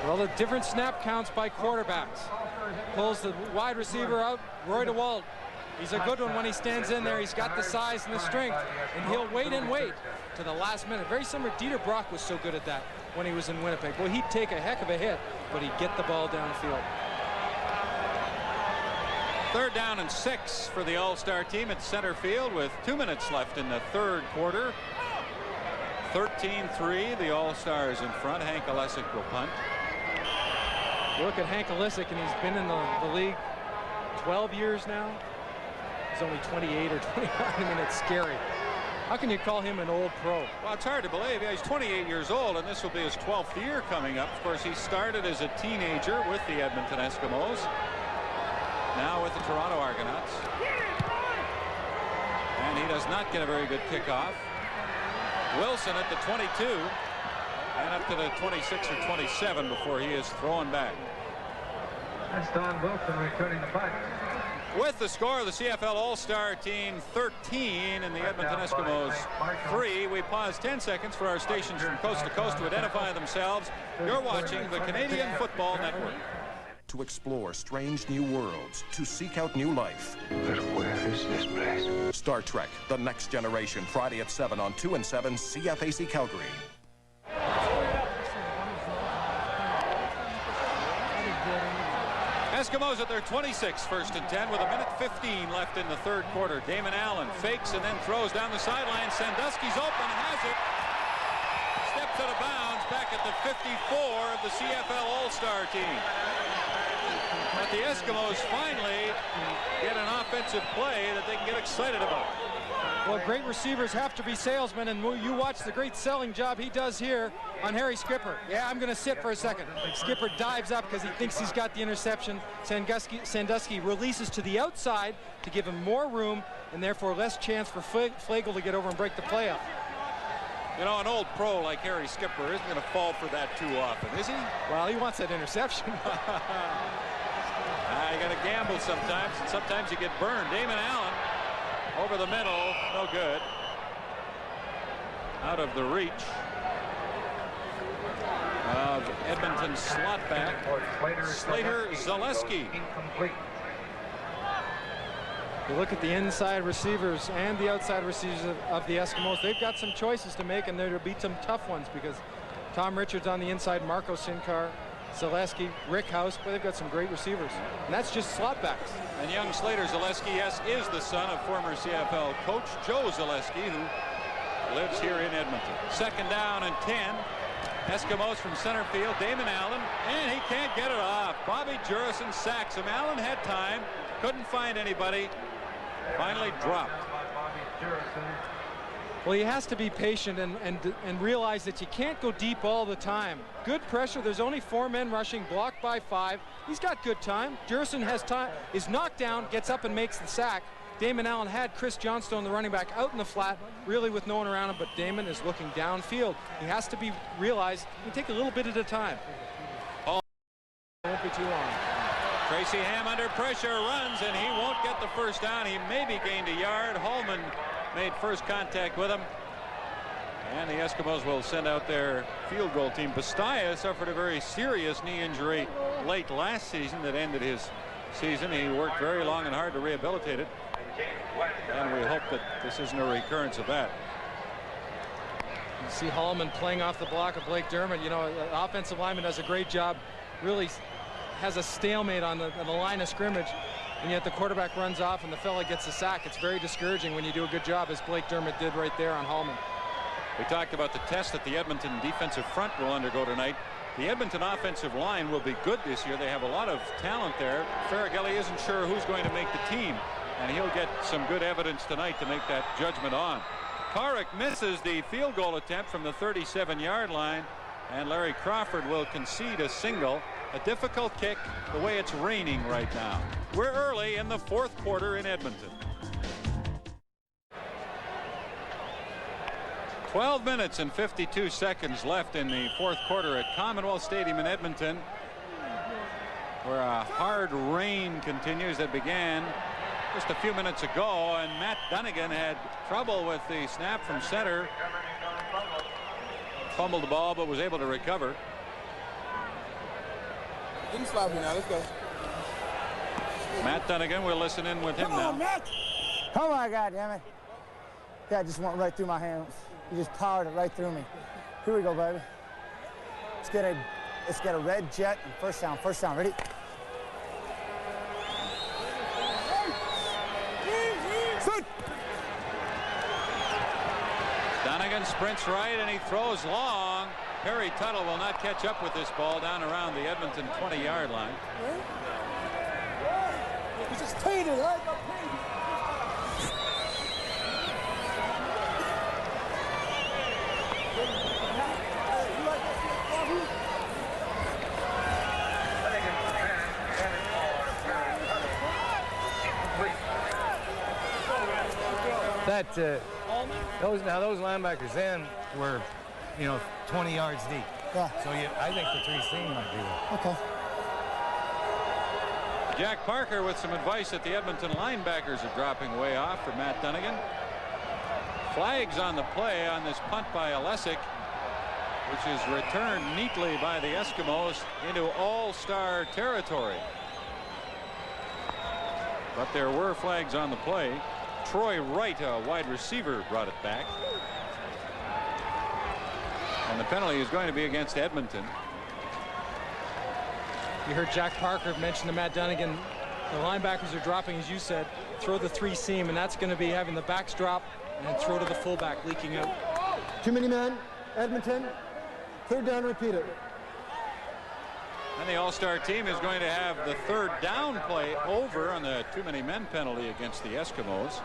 Well, the different snap counts by quarterbacks. Pulls the wide receiver out, Roy DeWalt. He's a good one when he stands in there. He's got the size and the strength, and he'll wait and wait to the last minute. Very similar. Dieter Brock was so good at that when he was in Winnipeg. Well, he'd take a heck of a hit, but he'd get the ball downfield. 3rd down and 6 for the All-Star team at center field with 2 minutes left in the 3rd quarter. 13-3, the All-Stars in front. Hank Olesic will punt. You look at Hank Olesic, and he's been in the league 12 years now. He's only 28 or 29. I mean, it's scary. How can you call him an old pro? Well, it's hard to believe. Yeah, he's 28 years old, and this will be his 12th year coming up. Of course, he started as a teenager with the Edmonton Eskimos, now with the Toronto Argonauts. And he does not get a very good kickoff. Wilson at the 22 and up to the 26 or 27 before he is thrown back. That's Don Wilson returning the punt. With the score of the CFL All-Star team 13 and the Edmonton Eskimos 3, we pause 10 seconds for our stations from coast to coast to identify themselves. You're watching the Canadian Football Network. To explore strange new worlds, to seek out new life. But where is this place? Star Trek: The Next Generation, Friday at 7 on 2 and 7 CFAC Calgary. Eskimos at their 26, 1st and 10 with 1:15 left in the 3rd quarter. Damon Allen fakes and then throws down the sideline. Sandusky's open, has it. Steps out of bounds back at the 54 of the CFL All-Star team. But the Eskimos finally get an offensive play that they can get excited about. Well, great receivers have to be salesmen, and you watch the great selling job he does here on Harry Skipper. Yeah, I'm going to sit for a second. Skipper dives up because he thinks he's got the interception. Sandusky releases to the outside to give him more room and therefore less chance for Flagel to get over and break the play up. You know, an old pro like Harry Skipper isn't going to fall for that too often, is he? Well, he wants that interception. You got to gamble sometimes, and sometimes you get burned. Damon Allen over the middle, no good. Out of the reach of Edmonton slot back, Slater Zaleski. You look at the inside receivers and the outside receivers of the Eskimos. They've got some choices to make, and there'll be some tough ones because Tom Richards on the inside, Marco Sinkar, Zaleski, Rick House, but they've got some great receivers. And that's just slot backs. And young Slater Zaleski, yes, is the son of former CFL coach Joe Zaleski, who lives here in Edmonton. 2nd down and 10. Eskimos from center field. Damon Allen, and he can't get it off. Bobby Jurison sacks him. Allen had time, couldn't find anybody. Finally dropped. Well, he has to be patient and realize that you can't go deep all the time. Good pressure. There's only 4 men rushing, blocked by 5. He's got good time. Jurison has time, is knocked down, gets up and makes the sack. Damon Allen had Chris Johnstone, the running back, out in the flat, really with no one around him, but Damon is looking downfield. He has to be realized, he can take a little bit at a time. It won't be too long. Tracy Ham under pressure runs, and he won't get the 1st down. He maybe gained a yard. Hallman made first contact with him. And the Eskimos will send out their field goal team. Bastaya suffered a very serious knee injury late last season that ended his season. He worked very long and hard to rehabilitate it. And we hope that this isn't a recurrence of that. You see Hallman playing off the block of Blake Dermott. You know, the offensive lineman does a great job. Really has a stalemate on the line of scrimmage. And yet the quarterback runs off and the fella gets a sack. It's very discouraging when you do a good job, as Blake Dermott did right there on Hallman. We talked about the test that the Edmonton defensive front will undergo tonight. The Edmonton offensive line will be good this year. They have a lot of talent there. Farragelli isn't sure who's going to make the team, and he'll get some good evidence tonight to make that judgment on. Carrick misses the field goal attempt from the 37-yard line, and Larry Crawford will concede a single. A difficult kick the way it's raining right now. We're early in the fourth quarter in Edmonton. 12 minutes and 52 seconds left in the fourth quarter at Commonwealth Stadium in Edmonton, where a hard rain continues that began just a few minutes ago, and Matt Dunnigan had trouble with the snap from center. Fumbled the ball but was able to recover. Didn't stop me now. Let's go. Matt Dunnigan, we'll listen in with him now. Oh my God, damn it. That just went right through my hands. You just powered it right through me. Here we go, baby. Let's get a red jet and first down. First down. Ready? Dunnigan sprints right and he throws long. Perry Tuttle will not catch up with this ball down around the Edmonton 20-yard line. It's just painted, right? Those linebackers then were, 20 yards deep. Yeah. So I think the 3 seam might be there. Okay. Jack Parker with some advice that the Edmonton linebackers are dropping way off for Matt Dunnigan. Flags on the play on this punt by Alesic, which is returned neatly by the Eskimos into All-Star territory. But there were flags on the play. Troy Wright, a wide receiver, brought it back. And the penalty is going to be against Edmonton. You heard Jack Parker mention to Matt Dunnigan, the linebackers are dropping, as you said, throw the 3 seam, and that's going to be having the backs drop and throw to the fullback, leaking out. Too many men, Edmonton. 3rd down, repeat it. And the All-Star team is going to have the 3rd down play over on the too many men penalty against the Eskimos,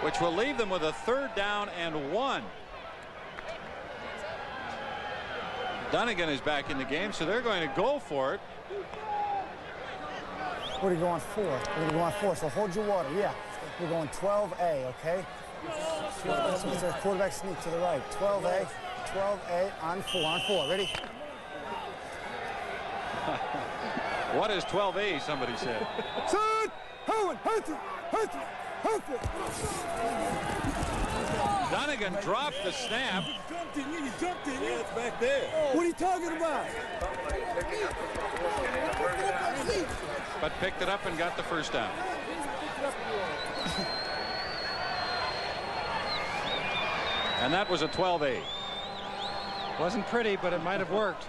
which will leave them with a 3rd down and 1. Dunnigan is back in the game, so they're going to go for it. What are you going for? We're going to go on 4, so hold your water. Yeah. We're going 12A, okay? It's a quarterback sneak to the right. 12A, 12A, on 4, on 4. Ready? What is 12A, somebody said. Dunnigan dropped the snap. You jumped in. Yeah, it's back there. What are you talking about? But picked it up and got the 1st down. And that was a 12A. Wasn't pretty, but it might have worked.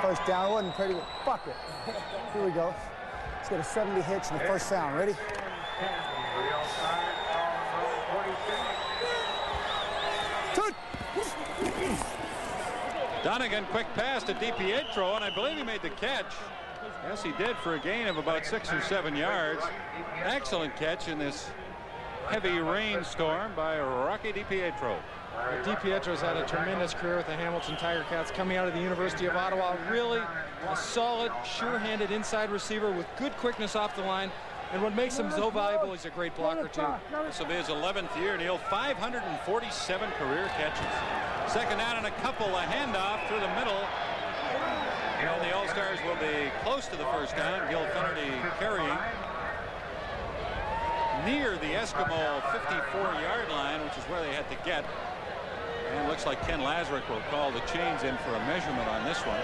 First down, it wasn't pretty, but fuck it. Here we go. Let's get a 70 hitch in the 1st down. Ready? Dunnigan, quick pass to DiPietro, and I believe he made the catch. Yes, he did, for a gain of about 6 or 7 yards. Excellent catch in this heavy rainstorm by Rocky DiPietro. DiPietro's had a tremendous career with the Hamilton Tiger Cats, coming out of the University of Ottawa. Really a solid, sure-handed inside receiver with good quickness off the line. And what makes him so valuable, he's a great blocker, too. This will be his 11th year, Neil. 547 career catches. 2nd down and a couple, a handoff through the middle. And the All-Stars will be close to the 1st down. Gil Finnerty carrying. near the Eskimo 54-yard line, which is where they had to get. And it looks like Ken Lazarick will call the chains in for a measurement on this one.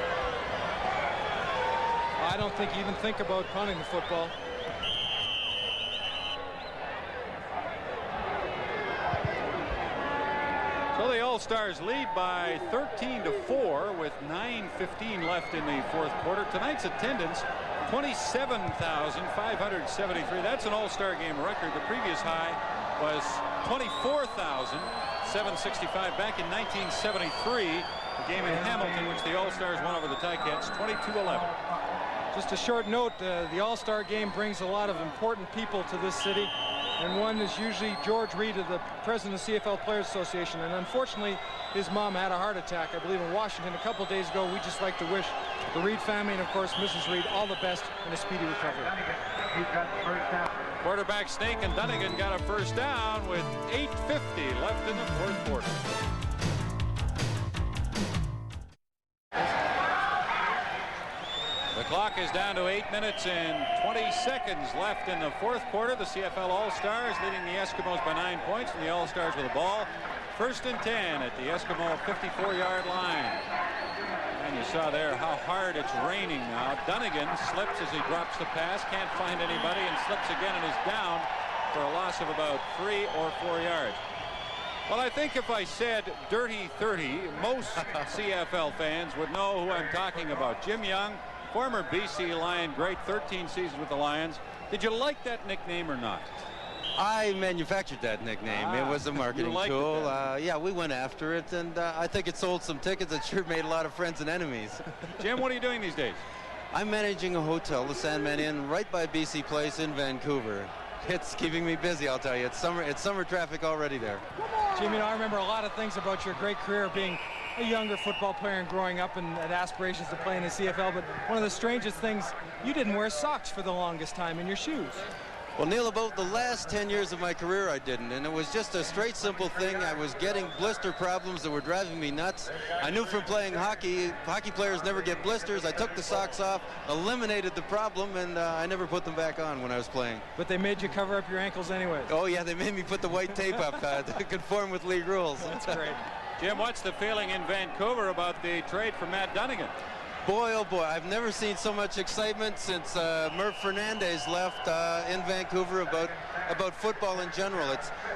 I don't think you even think about punting the football. So the All-Stars lead by 13-4 with 9:15 left in the fourth quarter. Tonight's attendance, 27,573. That's an All-Star Game record. The previous high was 24,765 back in 1973. The game in Hamilton, which the All-Stars won over the Ticats, 22-11. Just a short note, the All-Star Game brings a lot of important people to this city. And one is usually George Reed, the president of the CFL Players Association. And unfortunately, his mom had a heart attack, I believe, in Washington a couple days ago. We'd just like to wish the Reed family and, of course, Mrs. Reed all the best and a speedy recovery. Quarterback Snake and Dunnigan got a first down with 8:50 left in the fourth quarter. The clock is down to 8 minutes and 20 seconds left in the fourth quarter. The CFL All-Stars leading the Eskimos by 9 points, and the All-Stars with the ball. 1st and 10 at the Eskimo 54-yard line. And you saw there how hard it's raining now. Dunnigan slips as he drops the pass, can't find anybody, and slips again and is down for a loss of about 3 or 4 yards. Well, I think if I said Dirty 30, most CFL fans would know who I'm talking about. Jim Young, former BC Lion, great 13 seasons with the Lions. Did you like that nickname or not? I manufactured that nickname. It was a marketing tool. Yeah, we went after it, and I think it sold some tickets. It sure made a lot of friends and enemies. Jim, what are you doing these days? I'm managing a hotel, the Sandman Inn, right by BC Place in Vancouver. It's keeping me busy, I'll tell you. It's summer traffic already there. Jim, you know, I remember a lot of things about your great career being a younger football player and growing up and had aspirations to play in the CFL, but one of the strangest things, you didn't wear socks for the longest time in your shoes. Well, Neil, about the last 10 years of my career, I didn't, and it was just a straight, simple thing. I was getting blister problems that were driving me nuts. I knew from playing hockey players never get blisters. I took the socks off, eliminated the problem, and I never put them back on when I was playing. But they made you cover up your ankles anyway. Oh, yeah, they made me put the white tape up to conform with league rules. That's great. Jim, what's the feeling in Vancouver about the trade for Matt Dunnigan? Boy, oh boy, I've never seen so much excitement since Murph Fernandez left in Vancouver about football in general.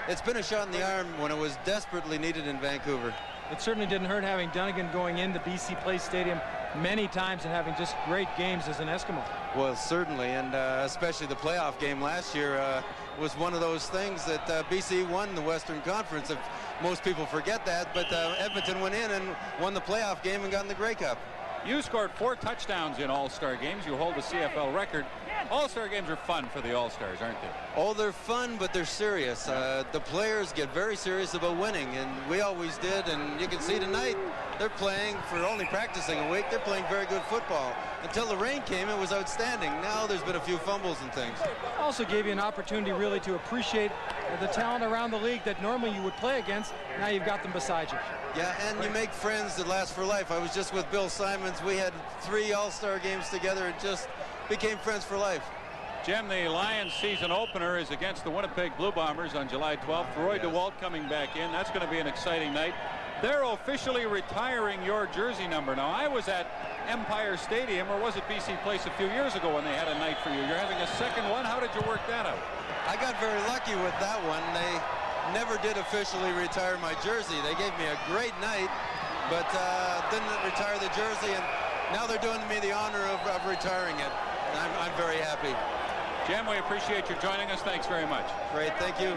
It's been a shot in the arm when it was desperately needed in Vancouver. It certainly didn't hurt having Dunnigan going into BC Place Stadium many times and having just great games as an Eskimo. Well, certainly, and especially the playoff game last year was one of those things that BC won the Western Conference. If most people forget that, but Edmonton went in and won the playoff game and got in the Grey Cup. You scored 4 touchdowns in All-Star games. You hold the CFL record. All-Star games are fun for the All-Stars, aren't they? Oh, they're fun, but they're serious. The players get very serious about winning, and we always did. And you can see tonight, they're playing, for only practicing a week, they're playing very good football. Until the rain came, it was outstanding. Now there's been a few fumbles and things. Also gave you an opportunity really to appreciate the talent around the league that normally you would play against. Now you've got them beside you. Yeah, and you make friends that last for life. I was just with Bill Simons. We had 3 All-Star games together and just became friends for life. Jim, the Lions season opener is against the Winnipeg Blue Bombers on July 12th. Roy DeWalt coming back in. That's going to be an exciting night. They're officially retiring your jersey number. Now, I was at Empire Stadium, or was it BC Place a few years ago when they had a night for you? You're having a second one. How did you work that out? I got very lucky with that one. They never did officially retire my jersey. They gave me a great night, but didn't retire the jersey, and now they're doing me the honor of retiring it. And I'm very happy. Jim, we appreciate you joining us. Thanks very much. Great, thank you.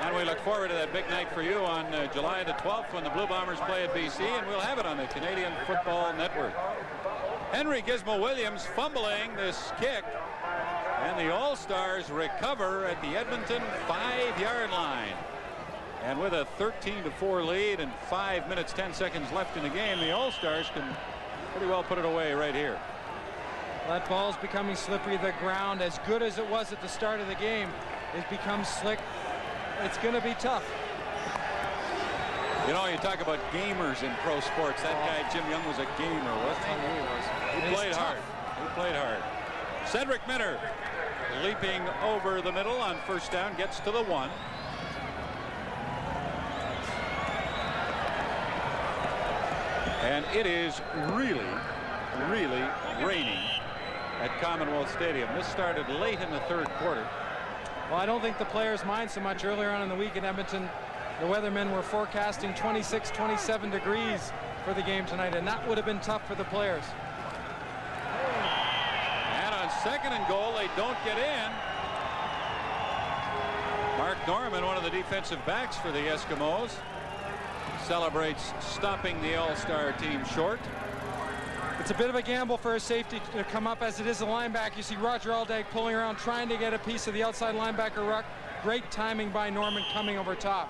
And we look forward to that big night for you on July the 12th when the Blue Bombers play at BC, and we'll have it on the Canadian Football Network. Henry Gizmo Williams fumbling this kick, and the All-Stars recover at the Edmonton 5-yard line. And with a 13-4 lead and 5 minutes 10 seconds left in the game, the All-Stars can pretty well put it away right here. That ball's becoming slippery. The ground, as good as it was at the start of the game, has become slick. It's going to be tough. You know, you talk about gamers in pro sports. That guy, Jim Young, was a gamer, wasn't he? He was. He played hard. He played hard. Cedric Minner leaping over the middle on first down, gets to the 1. And it is really, really raining at Commonwealth Stadium. This started late in the third quarter. Well, I don't think the players mind so much. Earlier on in the week in Edmonton, the weathermen were forecasting 26, 27 degrees for the game tonight, and that would have been tough for the players. And on 2nd and goal, they don't get in. Mark Norman, one of the defensive backs for the Eskimos, celebrates stopping the All-Star team short. It's a bit of a gamble for a safety to come up as it is a linebacker. You see Roger Aldag pulling around, trying to get a piece of the outside linebacker ruck. Great timing by Norman coming over top.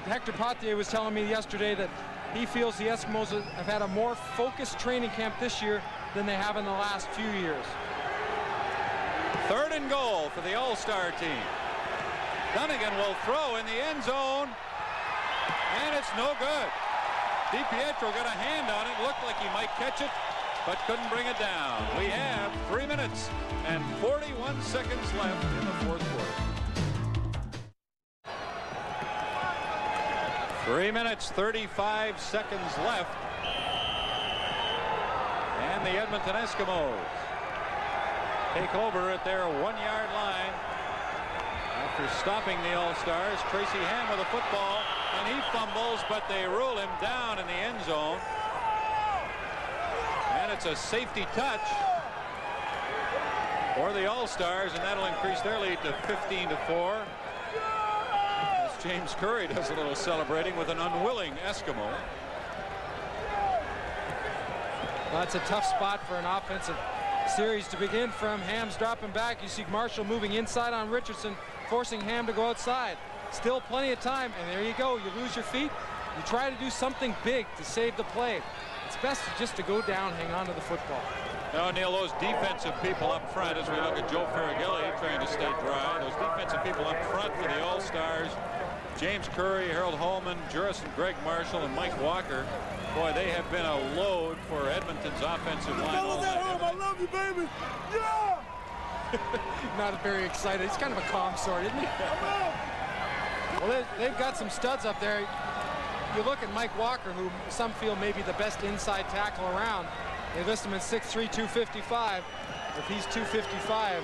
Hector Potier was telling me yesterday that he feels the Eskimos have had a more focused training camp this year than they have in the last few years. 3rd and goal for the All-Star team. Dunnigan will throw in the end zone, and it's no good. DiPietro got a hand on it, looked like he might catch it, but couldn't bring it down. We have 3 minutes and 41 seconds left in the fourth quarter. 3 minutes, 35 seconds left. And the Edmonton Eskimos take over at their 1-yard line. After stopping the All-Stars, Tracy Ham with a football, and he fumbles, but they rule him down in the end zone. And it's a safety touch for the All-Stars, and that'll increase their lead to 15-4. As James Curry does a little celebrating with an unwilling Eskimo. Well, that's a tough spot for an offensive series to begin from. Ham's dropping back. You see Marshall moving inside on Richardson, forcing Ham to go outside. Still plenty of time, and there you go. You lose your feet. You try to do something big to save the play. It's best just to go down, hang on to the football. Now, Neil, those defensive people up front, as we look at Joe Ferragili trying to stay dry, those defensive people up front for the All-Stars, James Curry, Harold Holman, Jurison, Greg Marshall, and Mike Walker, boy, they have been a load for Edmonton's offensive line. All night. I love you, baby. Yeah! Not very excited. He's kind of a calm sort, isn't he? Well, they've got some studs up there. You look at Mike Walker, who some feel may be the best inside tackle around. They list him at 6'3", 255. If he's 255,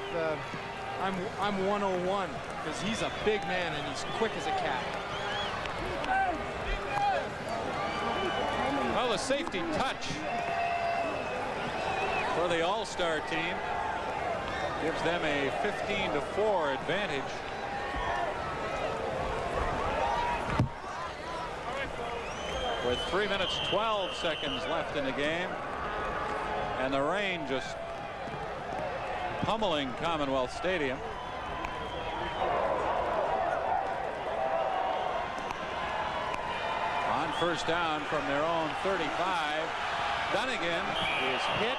I'm 101, because he's a big man and he's quick as a cat. Well, the safety touch for the All-Star team gives them a 15-4 advantage. With 3 minutes, 12 seconds left in the game. And the rain just pummeling Commonwealth Stadium. On first down from their own 35, Dunnigan is hit.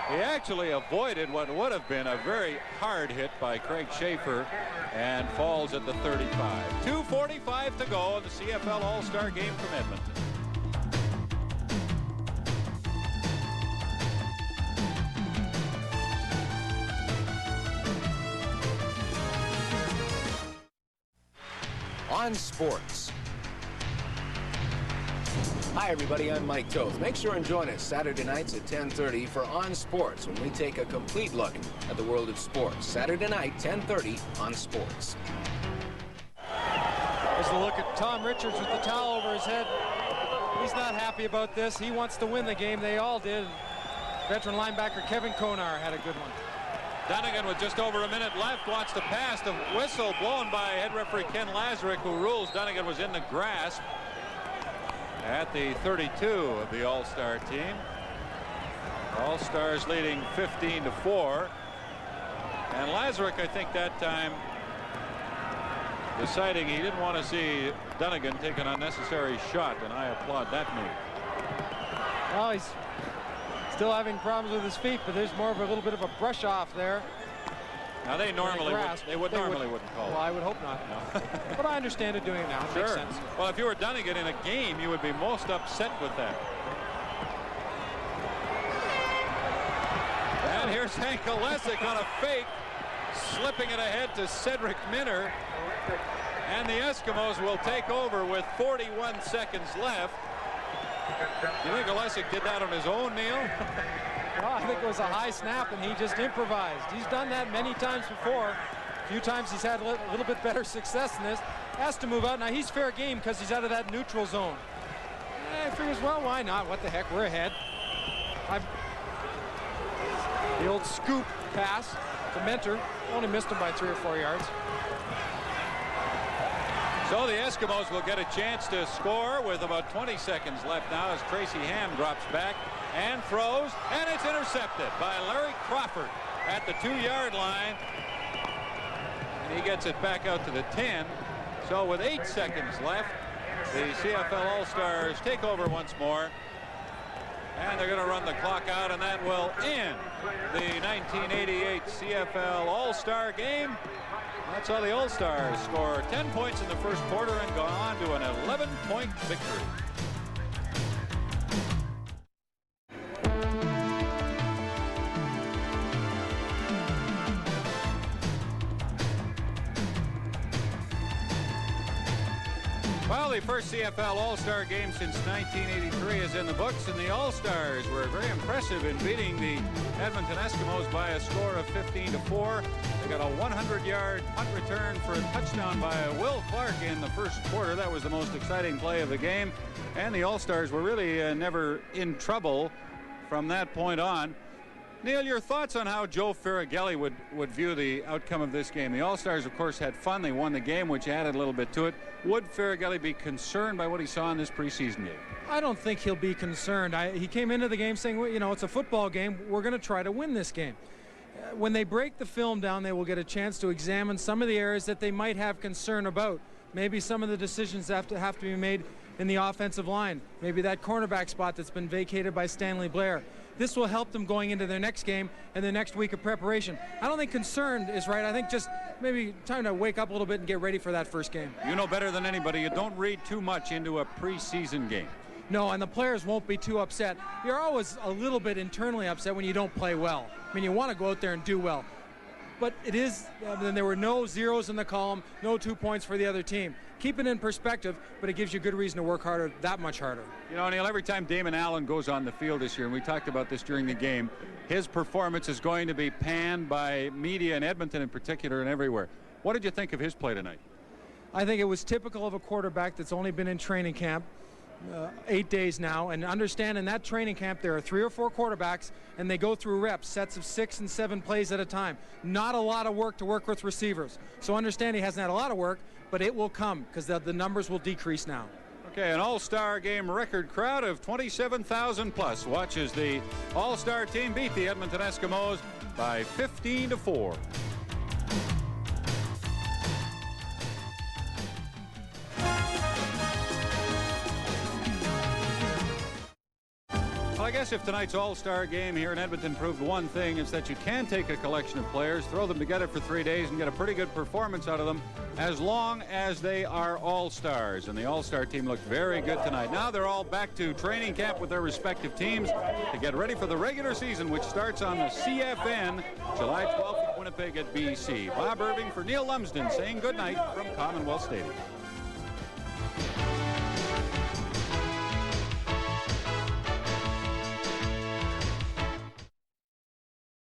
He actually avoided what would have been a very hard hit by Craig Schaefer and falls at the 35. 2:45 to go in the CFL All-Star Game from Edmonton. On Sports. Hi everybody, I'm Mike Toth. Make sure and join us Saturday nights at 10:30 for On Sports, when we take a complete look at the world of sports. Saturday night, 10:30 on Sports. There's a look at Tom Richards with the towel over his head. He's not happy about this. He wants to win the game. They all did. Veteran linebacker Kevin Konar had a good one. Dunnigan with just over a minute left wants to pass. The whistle blown by head referee Ken Lazarick, who rules Dunnigan was in the grasp at the 32 of the All-Star team. All-Stars leading 15-4. And Lazarick, I think that time, deciding he didn't want to see Dunnigan take an unnecessary shot, and I applaud that move. Well, he's still having problems with his feet, but there's more of a little bit of a brush off there. Now they normally wouldn't call it. Well, I would hope not. No. But I understand it doing it now. It sure. makes sense. Well, if you were Dunnigan in a game, you would be most upset with that. And here's Hank Olesic on a fake. slipping it ahead to Cedric Minner. And the Eskimos will take over with 41 seconds left. Do you think Olesic did that on his own, Neil? Well, I think it was a high snap, and he just improvised. He's done that many times before. A few times he's had a little bit better success than this. Has to move out. Now, he's fair game because he's out of that neutral zone. He figures, well, why not? What the heck? We're ahead. The old scoop pass to Mentor. Only missed him by 3 or 4 yards. So the Eskimos will get a chance to score with about 20 seconds left now as Tracy Ham drops back and throws, and it's intercepted by Larry Crawford at the 2-yard line. And he gets it back out to the 10. So with 8 seconds left, the CFL All-Stars take over once more. And they're going to run the clock out, and that will end the 1988 CFL All-Star Game. That's how the All-Stars score 10 points in the first quarter and go on to an 11-point victory. Well, the first CFL All-Star Game since 1983 is in the books, and the All-Stars were very impressive in beating the Edmonton Eskimos by a score of 15-4. They got a 100-yard punt return for a touchdown by Will Clark in the first quarter. That was the most exciting play of the game, and the All-Stars were really never in trouble from that point on. Neil, your thoughts on how Joe Ferragelli would view the outcome of this game? The All-Stars, of course, had fun. They won the game, which added a little bit to it. Would Ferragelli be concerned by what he saw in this preseason game? I don't think he'll be concerned. He came into the game saying, well, you know, it's a football game. We're going to try to win this game. When they break the film down, they will get a chance to examine some of the areas that they might have concern about. Maybe some of the decisions have to be made in the offensive line. Maybe that cornerback spot that's been vacated by Stanley Blair. This will help them going into their next game and the next week of preparation. I don't think concerned is right. I think just maybe time to wake up a little bit and get ready for that first game. You know better than anybody, you don't read too much into a preseason game. No, and the players won't be too upset. You're always a little bit internally upset when you don't play well. I mean, you want to go out there and do well. But it is, then there were no zeros in the column, no 2 points for the other team. Keep it in perspective, but it gives you good reason to work harder, that much harder. You know, Neil, every time Damon Allen goes on the field this year, and we talked about this during the game, his performance is going to be panned by media in Edmonton in particular and everywhere. What did you think of his play tonight? I think it was typical of a quarterback that's only been in training camp 8 days now, and understand in that training camp there are 3 or 4 quarterbacks and they go through reps, sets of 6 and 7 plays at a time. Not a lot of work to work with receivers. So understand he hasn't had a lot of work, but it will come because the numbers will decrease now. Okay, an All-Star Game record crowd of 27,000 plus watches the All-Star team beat the Edmonton Eskimos by 15-4. Well, I guess if tonight's All-Star Game here in Edmonton proved one thing, it's that you can take a collection of players, throw them together for 3 days, and get a pretty good performance out of them as long as they are All-Stars. And the All-Star team looked very good tonight. Now they're all back to training camp with their respective teams to get ready for the regular season, which starts on the CFN July 12th in Winnipeg at BC. Bob Irving for Neil Lumsden saying good night from Commonwealth Stadium.